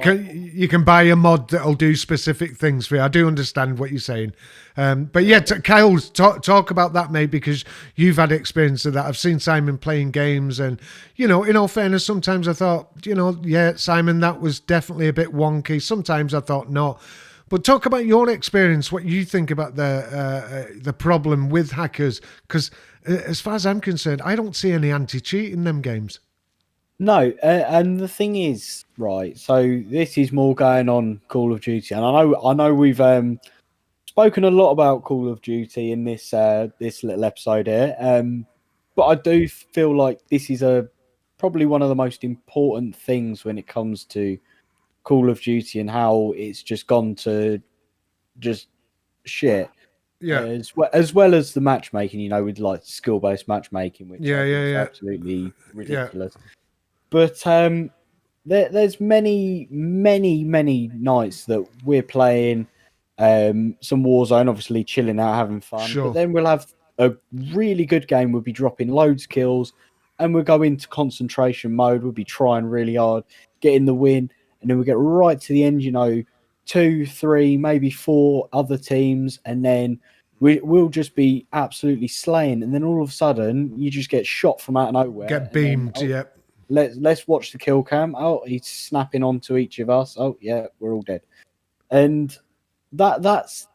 can buy a mod that'll do specific things for you. I do understand what you're saying, but Kyle, talk about that, mate, because you've had experience of that. I've seen Simon playing games, and in all fairness, sometimes I thought, Simon, that was definitely a bit wonky. Sometimes I thought not. But talk about your experience, what you think about the problem with hackers, because as far as I'm concerned, I don't see any anti-cheat in them games. No, and the thing is, right, so this is more going on Call of Duty, and I know we've spoken a lot about Call of Duty in this little episode here, but I do feel like this is probably one of the most important things when it comes to Call of Duty and how it's just gone to just shit. Yeah. As well as the matchmaking, with like skill-based matchmaking, which is absolutely ridiculous. Yeah. But there's many nights that we're playing some Warzone, obviously chilling out, having fun. Sure. But then we'll have a really good game. We'll be dropping loads of kills, and we'll go into concentration mode. We'll be trying really hard, getting the win. And then we get right to the end, 2, 3, maybe 4 other teams, and then we'll just be absolutely slaying. And then all of a sudden, you just get shot from out of nowhere. Get beamed, yep. Let's watch the kill cam. Oh, he's snapping onto each of us. Oh, yeah, we're all dead. And that's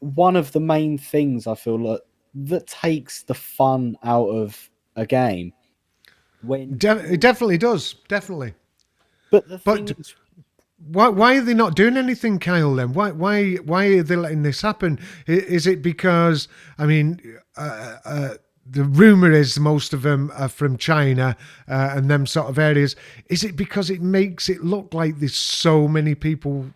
one of the main things I feel like that takes the fun out of a game. It definitely does, definitely. But the thing is, why are they not doing anything, Kyle? Then why are they letting this happen? Is it because the rumor is most of them are from China and them sort of areas? Is it because it makes it look like there's so many people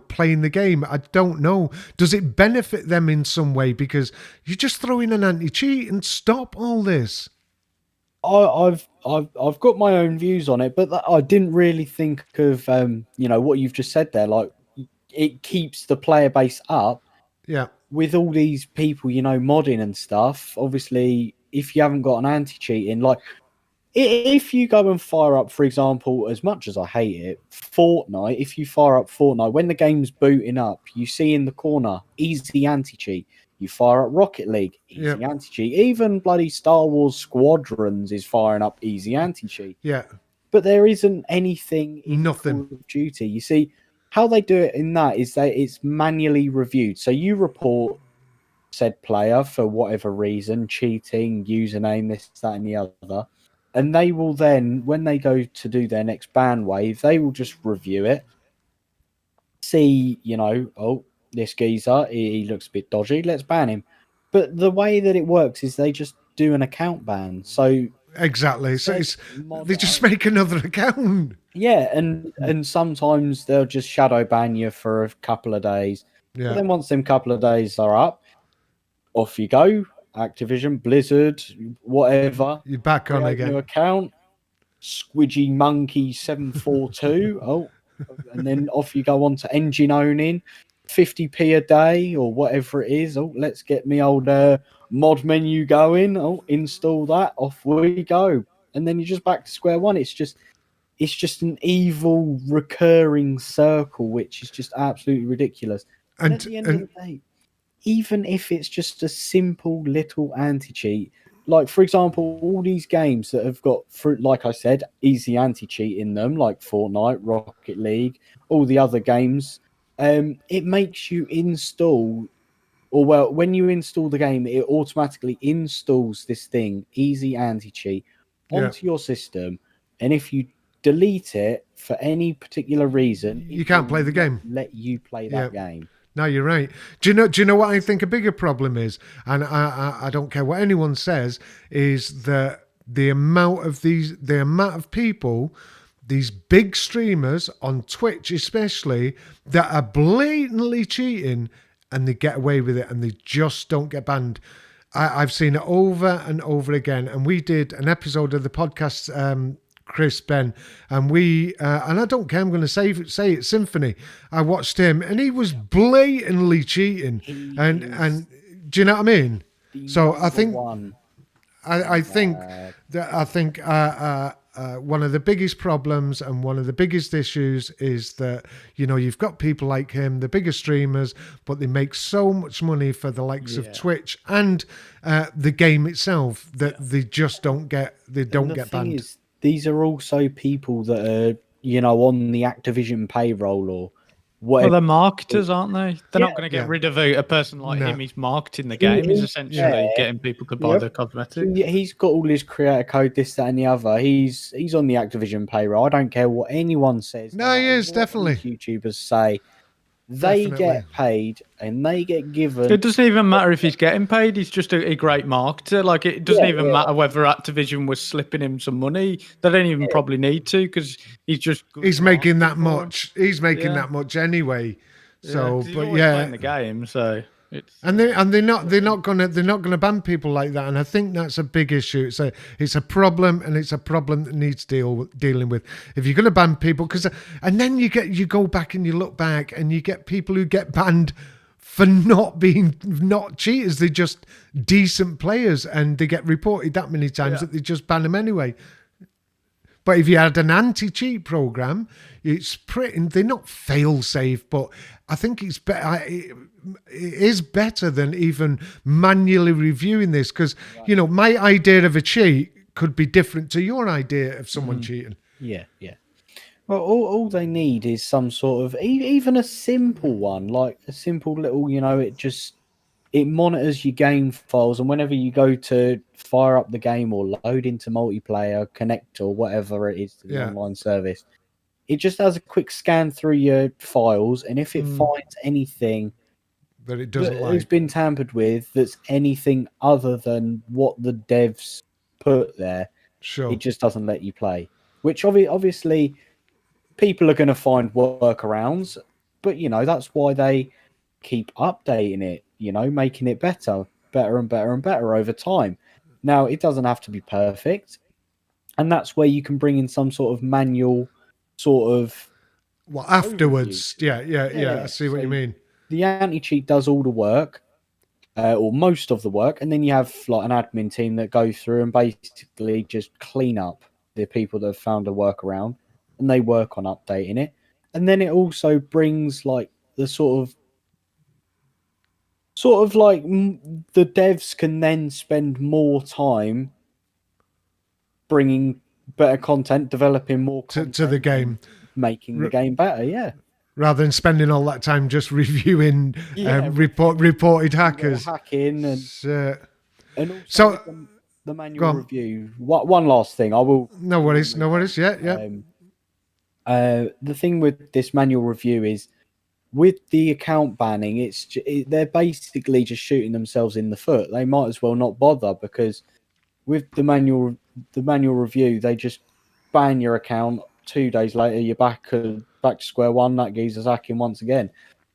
playing the game? I don't know. Does it benefit them in some way because you just throw in an anti-cheat and stop all this? I've got my own views on it, but I didn't really think of what you've just said there. Like, it keeps the player base up. Yeah. With all these people, modding and stuff. Obviously, if you haven't got an anti-cheating, like if you go and fire up, for example, as much as I hate it, Fortnite. If you fire up Fortnite when the game's booting up, you see in the corner easy anti-cheat. You fire up Rocket League, easy anti-cheat. Even bloody Star Wars Squadrons is firing up easy anti-cheat. Yeah. But there isn't anything in Nothing. Call of Duty. You see, how they do it in that is that it's manually reviewed. So you report said player for whatever reason, cheating, username, this, that, and the other. And they will then, when they go to do their next ban wave, they will just review it. See, this geezer, he looks a bit dodgy, let's ban him. But the way that it works is they just do an account ban. So Exactly. So Says they just make another account. Yeah, and sometimes they'll just shadow ban you for a couple of days. Yeah. But then once them couple of days are up, off you go. Activision, Blizzard, whatever. You're back on Create again. new account. Squidgy Monkey 742. Oh, and then off you go on to engine owning. 50p a day or whatever it is. Oh, let's get me old mod menu going. Oh, install that. Off we go. And then you're just back to square one. It's just an evil recurring circle, which is just absolutely ridiculous. And at the end of the day, even if it's just a simple little anti-cheat, like for example, all these games that have got, like I said, easy anti-cheat in them, like Fortnite, Rocket League, all the other games, it makes you install, or well, when you install the game, it automatically installs this thing, easy anti-cheat, onto your system, and if you delete it for any particular reason, you can't play the game. Let you play that game. No, you're right. Do you know what I think a bigger problem is? And I don't care what anyone says, is that the amount of people, these big streamers on Twitch especially, that are blatantly cheating and they get away with it and they just don't get banned. I've seen it over and over again. And we did an episode of the podcast, Chris, Ben, and we and I don't care, I'm going to say it, Symphony. I watched him and he was blatantly cheating, and do you know what I mean? So I think I think one of the biggest problems and one of the biggest issues is that, you know, you've got people like him, the bigger streamers, but they make so much money for the likes of Twitch and the game itself that they just don't get banned. These are also people that are, you know, on the Activision payroll or whatever. Well, they're marketers, aren't they? They're not going to get rid of a person like him. He's marketing the game. He's essentially getting people to buy the cosmetics. He's got all his creator code, this, that, and the other. He's on the Activision payroll. I don't care what anyone says. No, he is, definitely. YouTubers say they get paid and they get given. It doesn't even matter if he's getting paid. He's just a great marketer. Like, it doesn't even matter whether Activision was slipping him some money. They don't even probably need to, because he's making that much. He's making that much anyway. So, he's but playing the game. So. They're not gonna ban people like that, and I think that's a big issue. It's a problem, and it's a problem that needs dealing with. If you're gonna ban people, and then you go back and you look back and you get people who get banned for not cheaters. They're just decent players, and they get reported that many times that they just ban them anyway. But if you had an anti-cheat program, they're not fail-safe, but I think it's better. It is better than even manually reviewing this, because you know, my idea of a cheat could be different to your idea of someone cheating. Yeah. Well, all they need is some sort of, even a simple one, like a simple little, you know, it monitors your game files, and whenever you go to fire up the game or load into multiplayer, connect or whatever it is to the online service, it just has a quick scan through your files, and if it finds anything that it doesn't like, has been tampered with, that's anything other than what the devs put there, it just doesn't let you play. Which obviously people are going to find workarounds, but you know, that's why they keep updating it, you know, making it better and better over time. Now, it doesn't have to be perfect, and that's where you can bring in some sort of manual afterwards. Yeah, I see what you mean. The anti-cheat does all the work, or most of the work, and then you have like an admin team that go through and basically just clean up the people that have found a workaround, and they work on updating it. And then it also brings like the sort of like the devs can then spend more time bringing better content, developing more content to the game, making the game better. Rather than spending all that time just reviewing reported hackers, hacking, and also the manual review. One last thing, I will. No worries. Yeah. The thing with this manual review is, with the account banning, they're basically just shooting themselves in the foot. They might as well not bother, because with the manual the manual review, they just ban your account. 2 days later, you're back to square one. That geezer's hacking once again.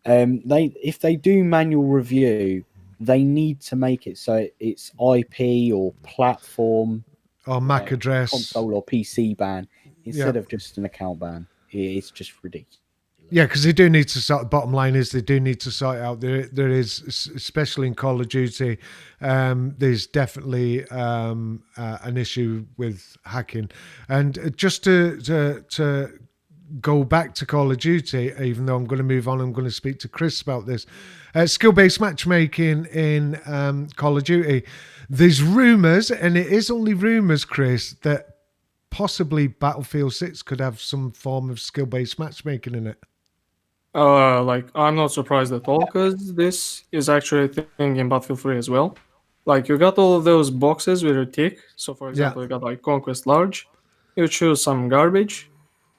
If they do manual review, they need to make it so it's IP or platform or MAC address, console or PC ban instead of just an account ban. It's just ridiculous. Yeah, because they do need to sort. The bottom line is they do need to sort it out. There is, especially in Call of Duty, there's definitely an issue with hacking. And just to go back to Call of Duty, even though I'm going to move on, I'm going to speak to Chris about this. Skill-based matchmaking in Call of Duty. There's rumours, and it is only rumours, Chris, that possibly Battlefield 6 could have some form of skill-based matchmaking in it. Like, I'm not surprised at all, because this is actually a thing in Battlefield 3 as well. Like, you got all of those boxes with a tick. So, for example, you got like Conquest Large. You choose some garbage,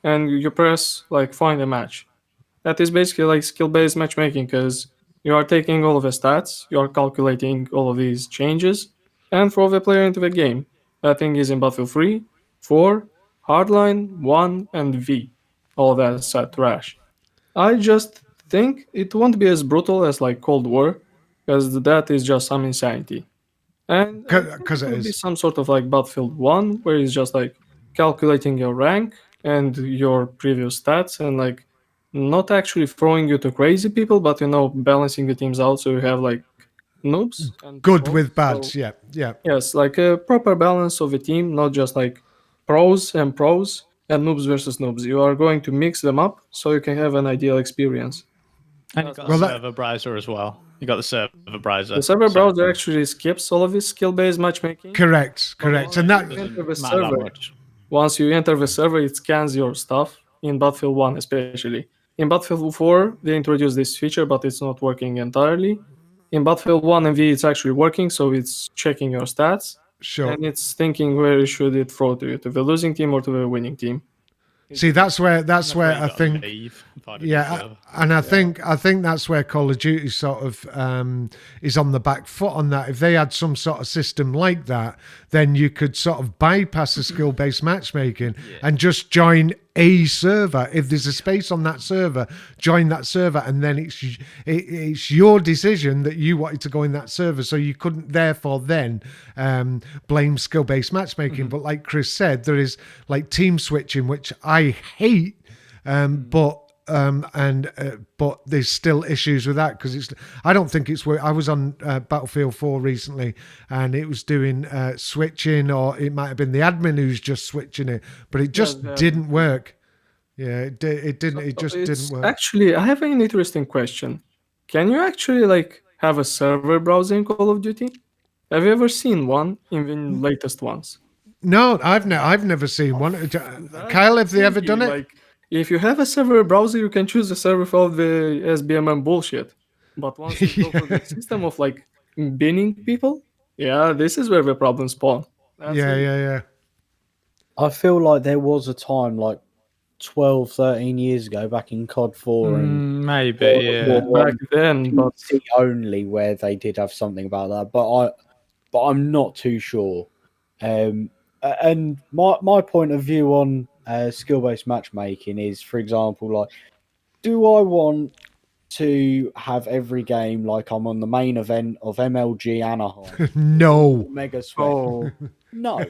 and you press like find a match. That is basically like skill-based matchmaking, because you are taking all of the stats, you are calculating all of these changes, and throw the player into the game. That thing is in Battlefield 3, 4, Hardline, 1, and V. All that set trash. I just think it won't be as brutal as like Cold War, because that is just some insanity. And Because it it will be is. some sort of like Battlefield 1, where it's just like calculating your rank and your previous stats, and like not actually throwing you to crazy people, but balancing the teams out so you have like noobs and Good pros. with bads, So, yeah. yes, like a proper balance of the team, not just like pros and noobs versus noobs. You are going to mix them up so you can have an ideal experience. And you've got the server browser as well. You got the server browser. The server browser actually skips all of this skill-based matchmaking. Correct. And that Enter the server. Once you enter the server, it scans your stuff, in Battlefield 1 especially. In Battlefield 4, they introduced this feature, but it's not working entirely. In Battlefield 1 and V, it's actually working, so it's checking your stats. Sure. And it's thinking where should it throw to you, to the losing team or to the winning team. See, that's where I think, and I think that's where Call of Duty sort of is on the back foot on that. If they had some sort of system like that, then you could sort of bypass the skill-based matchmaking and just join a server. If there's a space on that server, join that server, and then it's your decision that you wanted to go in that server, so you couldn't therefore then blame skill-based matchmaking. But like Chris said, there is like team switching, which I hate, but there's still issues with that, because I don't think it's I was on Battlefield 4 recently, and it was doing switching, or it might have been the admin who's just switching it, but it just didn't work. Yeah, it didn't. It just didn't work. Actually, I have an interesting question. Can you actually like have a server browser in Call of Duty? Have you ever seen one in the latest ones? No, I've never seen one. Kyle, have they ever done it? Like, if you have a server browser, you can choose a server for the SBMM bullshit. But once you go to the system of like binning people, this is where the problems spawn. Yeah. I feel like there was a time like 12, 13 years ago back in COD 4 and maybe back then, but only where they did have something about that. But I'm not too sure. And my point of view on skill-based matchmaking is, for example, like, do I want to have every game like I'm on the main event of MLG Anaheim? No. Mega Sweat. No.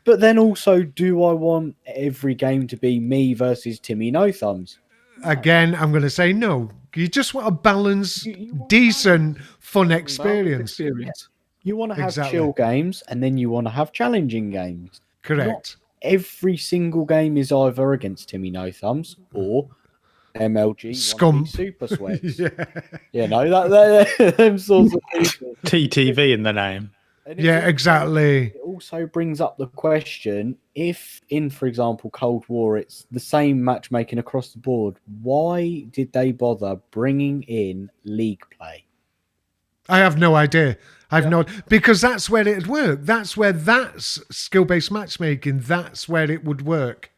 But then also, do I want every game to be me versus Timmy No Thumbs? Again, I'm going to say no. You just want a balanced, decent, fun experience. You want to have chill games, and then you want to have challenging games. Correct. Not every single game is either against Timmy No Thumbs or MLG Scum Super Sweats. That them sorts of people. TTV in the name. Exactly. It also brings up the question, if in, for example, Cold War, it's the same matchmaking across the board, why did they bother bringing in League play? I have no idea. Because that's where it'd work. That's where that's skill-based matchmaking. That's where it would work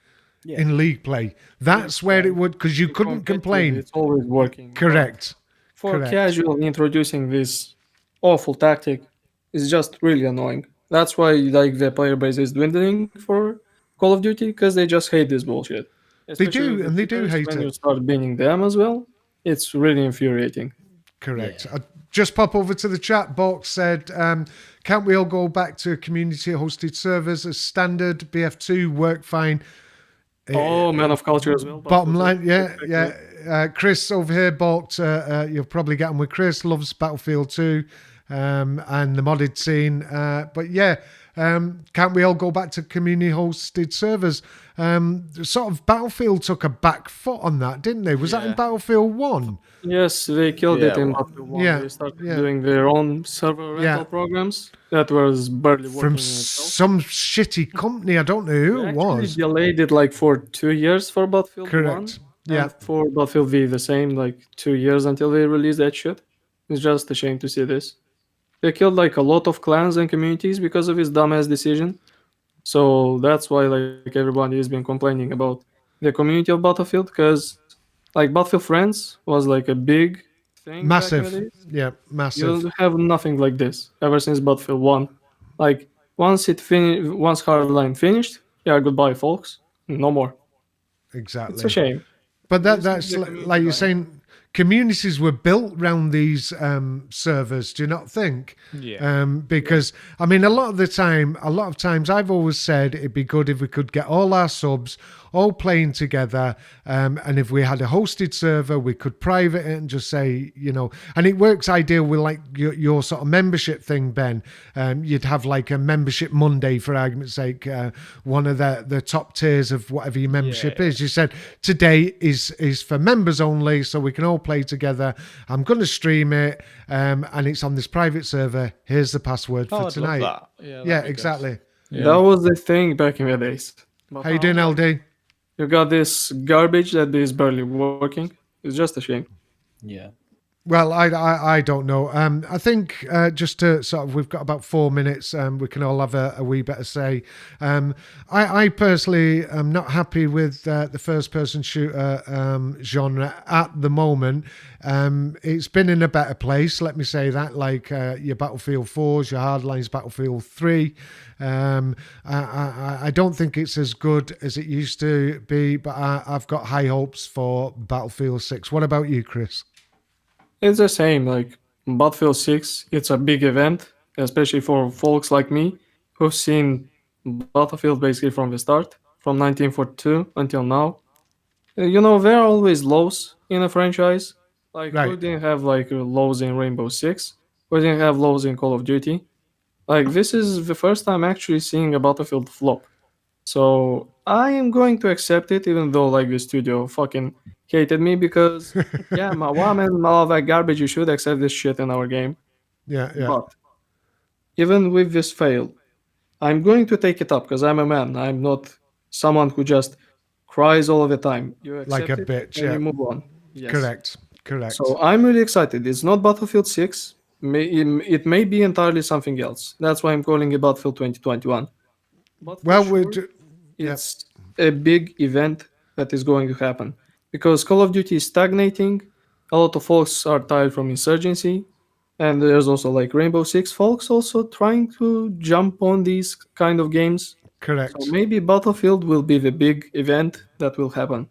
in League play. That's where it would, because you couldn't complain. It's always working. Correct. For casual, introducing this awful tactic is just really annoying. That's why like the player base is dwindling for Call of Duty because they just hate this bullshit. They Especially do, with the and they do cheaters, hate when you it. start banning them as well, it's really infuriating. Correct. Yeah. I just pop over to the chat box. Said, can't we all go back to community-hosted servers as standard? BF2 work fine. Oh, Man of Culture as well. Bottom line, Battlefield. yeah. Chris over here balked. You'll probably get on with Chris. Loves Battlefield 2 and the modded scene. But yeah, can't we all go back to community-hosted servers? Sort of Battlefield took a back foot on that, didn't they? Was that in Yeah. Battlefield 1? Yes, they killed it Yeah, in well, Battlefield 1. yeah, They started yeah. doing their own server rental Yeah. programs. That was barely working From in itself. some shitty company. I don't know who They it actually was. delayed it like for 2 years for Battlefield 1. Correct. Yeah. And for Battlefield V, the same, like 2 years until they release that shit. It's just a shame to see this. They killed like a lot of clans and communities because of his dumbass decision. So that's why like everybody has been complaining about the community of Battlefield, because like Battlefield Friends was like a big thing back in the Massive. days. Yeah, massive. You have nothing like this ever since Battlefield 1. Like once Hardline finished, yeah, goodbye folks. No more. Exactly. It's a shame. But This is that's the like community you're line. saying, communities were built around these servers. Do you not think? Yeah. Because I mean, a lot of times, I've always said it'd be good if we could get all our subs all playing together, and if we had a hosted server, we could private it and just say, and it works ideal with like your sort of membership thing, Ben. You'd have like a membership Monday, for argument's sake, one of the top tiers of whatever your membership is. You said today is for members only, so we can all play together. I'm going to stream it, and it's on this private server. Here's the password Oh, for I'd tonight. love that. Yeah, Yeah, exactly. That was the thing back in the days. But How you doing, now, LD? You got this garbage that is barely working. It's just a shame. Yeah. Well, I don't know. I think just to sort of, we've got about 4 minutes. We can all have a wee bit of say. I personally am not happy with the first-person shooter genre at the moment. It's been in a better place, let me say that. Like your Battlefield 4s, your Hardlines, Battlefield 3. I don't think it's as good as it used to be, but I've got high hopes for Battlefield 6. What about you, Chris? It's the same. Like Battlefield 6, it's a big event, especially for folks like me who've seen Battlefield basically from the start, from 1942 until now. There are always lows in a franchise. Like, Right. we didn't have like lows in Rainbow Six. We didn't have lows in Call of Duty. Like, this is the first time actually seeing a Battlefield flop. So I am going to accept it, even though like the studio fucking hated me because yeah, man, all that garbage. You should accept this shit in our game. Yeah. But even with this fail, I'm going to take it up because I'm a man. I'm not someone who just cries all of the time. You accept Like a it bitch, and yeah. you move on. Yes. Correct. So I'm really excited. It's not Battlefield 6. It may be entirely something else. That's why I'm calling it Battlefield 2021. But for Well, sure, it's a big event that is going to happen because Call of Duty is stagnating. A lot of folks are tired from Insurgency, and there's also like Rainbow Six folks also trying to jump on these kind of games. correct. So maybe Battlefield will be the big event that will happen.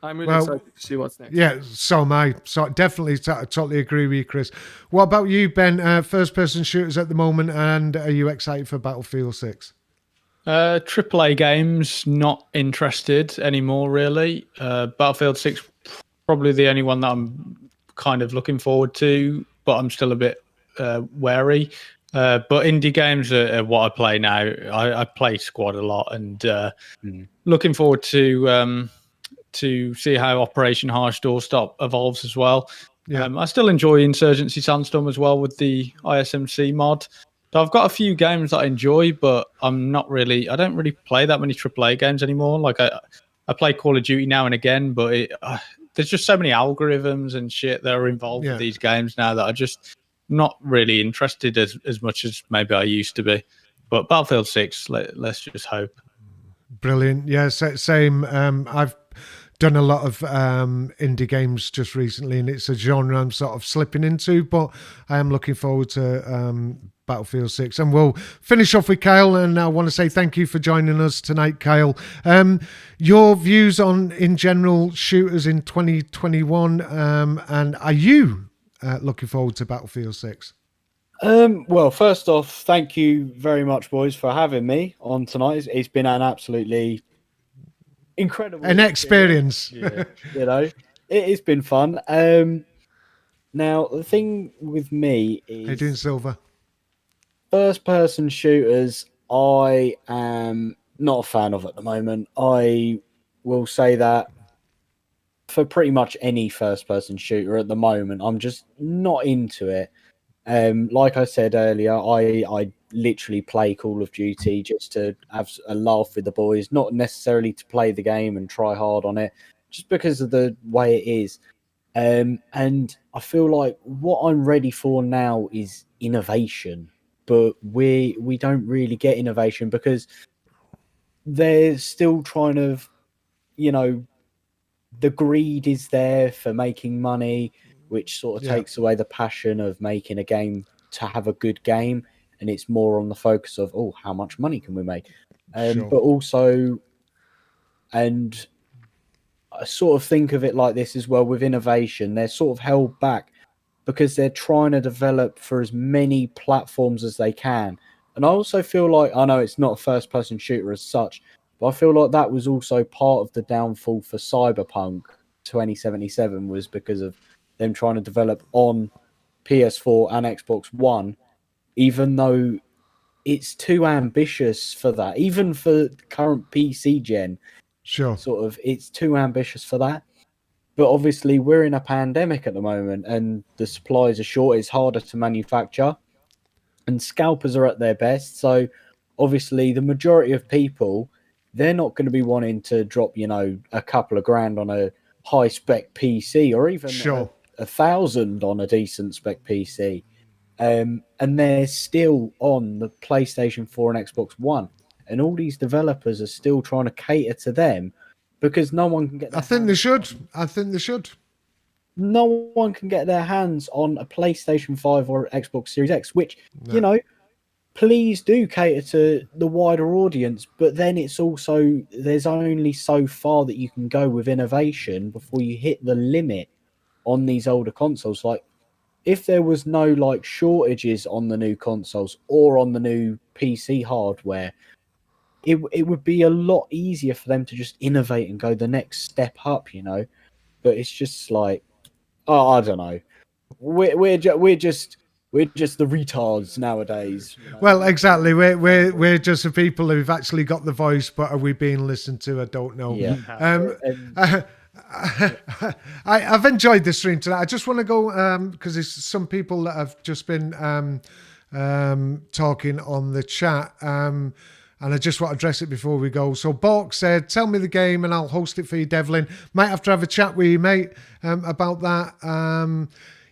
I'm really excited to see what's next. Yeah, so am I. So definitely, totally agree with you, Chris. What about you, Ben? First-person shooters at the moment, and are you excited for Battlefield 6? AAA games, not interested anymore, really. Battlefield 6, probably the only one that I'm kind of looking forward to, but I'm still a bit wary. But indie games are what I play now. I play Squad a lot, and looking forward to see how Operation Harsh Doorstop evolves as well. Yeah. I still enjoy Insurgency Sandstorm as well with the ISMC mod. So I've got a few games that I enjoy, but I don't really play that many AAA games anymore. Like I play Call of Duty now and again, but there's just so many algorithms and shit that are involved with these games now that are just not really interested as much as maybe I used to be. But Battlefield 6, let's just hope. Brilliant. Yeah, same. I've done a lot of indie games just recently, and it's a genre I'm sort of slipping into, but I am looking forward to Battlefield 6. And we'll finish off with Kyle, and I want to say thank you for joining us tonight, Kyle. Your views on, in general, shooters in 2021, and are you looking forward to Battlefield 6? Well, first off, thank you very much, boys, for having me on tonight. It's been an absolutely incredible experience. Yeah, you know, it's been fun. Now, the thing with me is... How you doing, Silver? First-person shooters, I am not a fan of at the moment. I will say that for pretty much any first-person shooter at the moment, I'm just not into it. Like I said earlier, I literally play Call of Duty just to have a laugh with the boys, not necessarily to play the game and try hard on it, just because of the way it is. And I feel like what I'm ready for now is innovation. But we don't really get innovation because they're still trying to, the greed is there for making money, which sort of takes away the passion of making a game to have a good game. And it's more on the focus of, how much money can we make? Sure. But also, and I sort of think of it like this as well with innovation, they're sort of held back because they're trying to develop for as many platforms as they can. And I also feel like, I know it's not a first-person shooter as such, but I feel like that was also part of the downfall for Cyberpunk 2077 was because of them trying to develop on PS4 and Xbox One, even though it's too ambitious for that. Even for the current PC gen, sure, sort of, it's too ambitious for that. But obviously, we're in a pandemic at the moment, and the supplies are short. It's harder to manufacture, and scalpers are at their best. So, obviously, the majority of people, they're not going to be wanting to drop, a couple of grand on a high-spec PC, or even sure. 1,000 on a decent spec PC. And they're still on the PlayStation 4 and Xbox One. And all these developers are still trying to cater to them. Because no one can get. I think they should. No one can get their hands on a PlayStation 5 or Xbox Series X, which please do cater to the wider audience. But then it's also there's only so far that you can go with innovation before you hit the limit on these older consoles. Like if there was no shortages on the new consoles or on the new PC hardware, it would be a lot easier for them to just innovate and go the next step up, But it's just like, I don't know. We're just the retards nowadays. Well, exactly. We're just the people who've actually got the voice, but are we being listened to? I don't know. Yeah. I've enjoyed this stream tonight. I just want to go because there's some people that have just been talking on the chat. And I just want to address it before we go. So Bork said, tell me the game and I'll host it for you, Devlin. Might have to have a chat with you, mate, about that.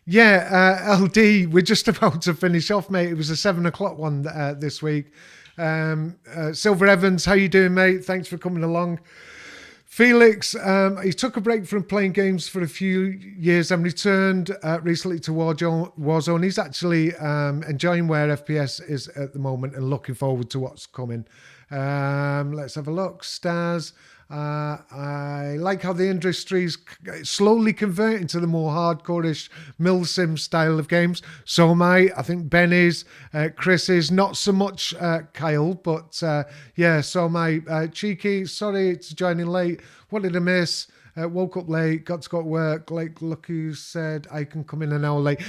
LD, we're just about to finish off, mate. It was a 7:00 one this week. Silver Evans, how you doing, mate? Thanks for coming along. Felix, he took a break from playing games for a few years and returned recently to Warzone. He's actually enjoying where FPS is at the moment and looking forward to what's coming. Let's have a look. Stars. I like how the industry's slowly converting to the more hardcore-ish milsim style of games. So am I. I think Ben is. Chris is. Not so much Kyle, but so am I. Cheeky, sorry to joining late. What did I miss? Woke up late, got to go to work. Like Lucky said, I can come in an hour late.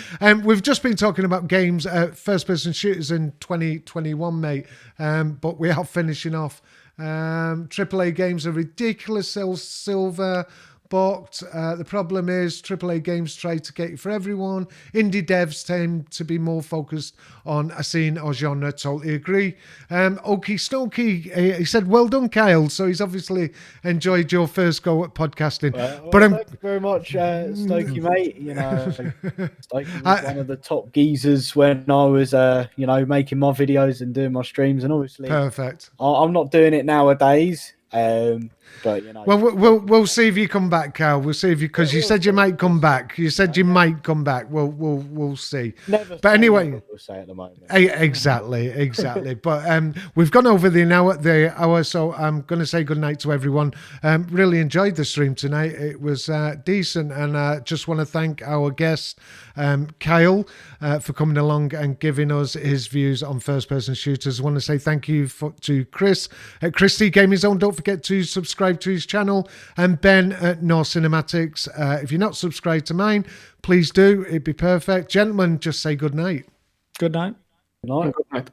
We've just been talking about games, first-person shooters in 2021, mate. But we are finishing off. AAA games are ridiculous. Silver booked. The problem is AAA games try to cater for everyone. Indie devs tend to be more focused on a scene or genre. Totally agree. Okie Stokey, he said, well done, Kyle. So he's obviously enjoyed your first go at podcasting. Thank you very much, Stokey, mate. Stokey was one of the top geezers when I was, making my videos and doing my streams. And obviously, perfect. I'm not doing it nowadays. But you know, Well, we'll see if you come back, Carl. We'll see if you, because you said you might come back. You said you might come back. We'll see. never. But anyway, never, we'll say at the moment. exactly. But we've gone over the hour, so I'm going to say good night to everyone. Really enjoyed the stream tonight. It was decent, and just want to thank our guest, Kyle, for coming along and giving us his views on first-person shooters. I want to say thank you to Chris at Christie Gaming Zone. Don't forget to subscribe to his channel, and Ben at North Cinematics. If you're not subscribed to mine, please do. It'd be perfect. Gentlemen, just say good night. Good night. Good night. Good night.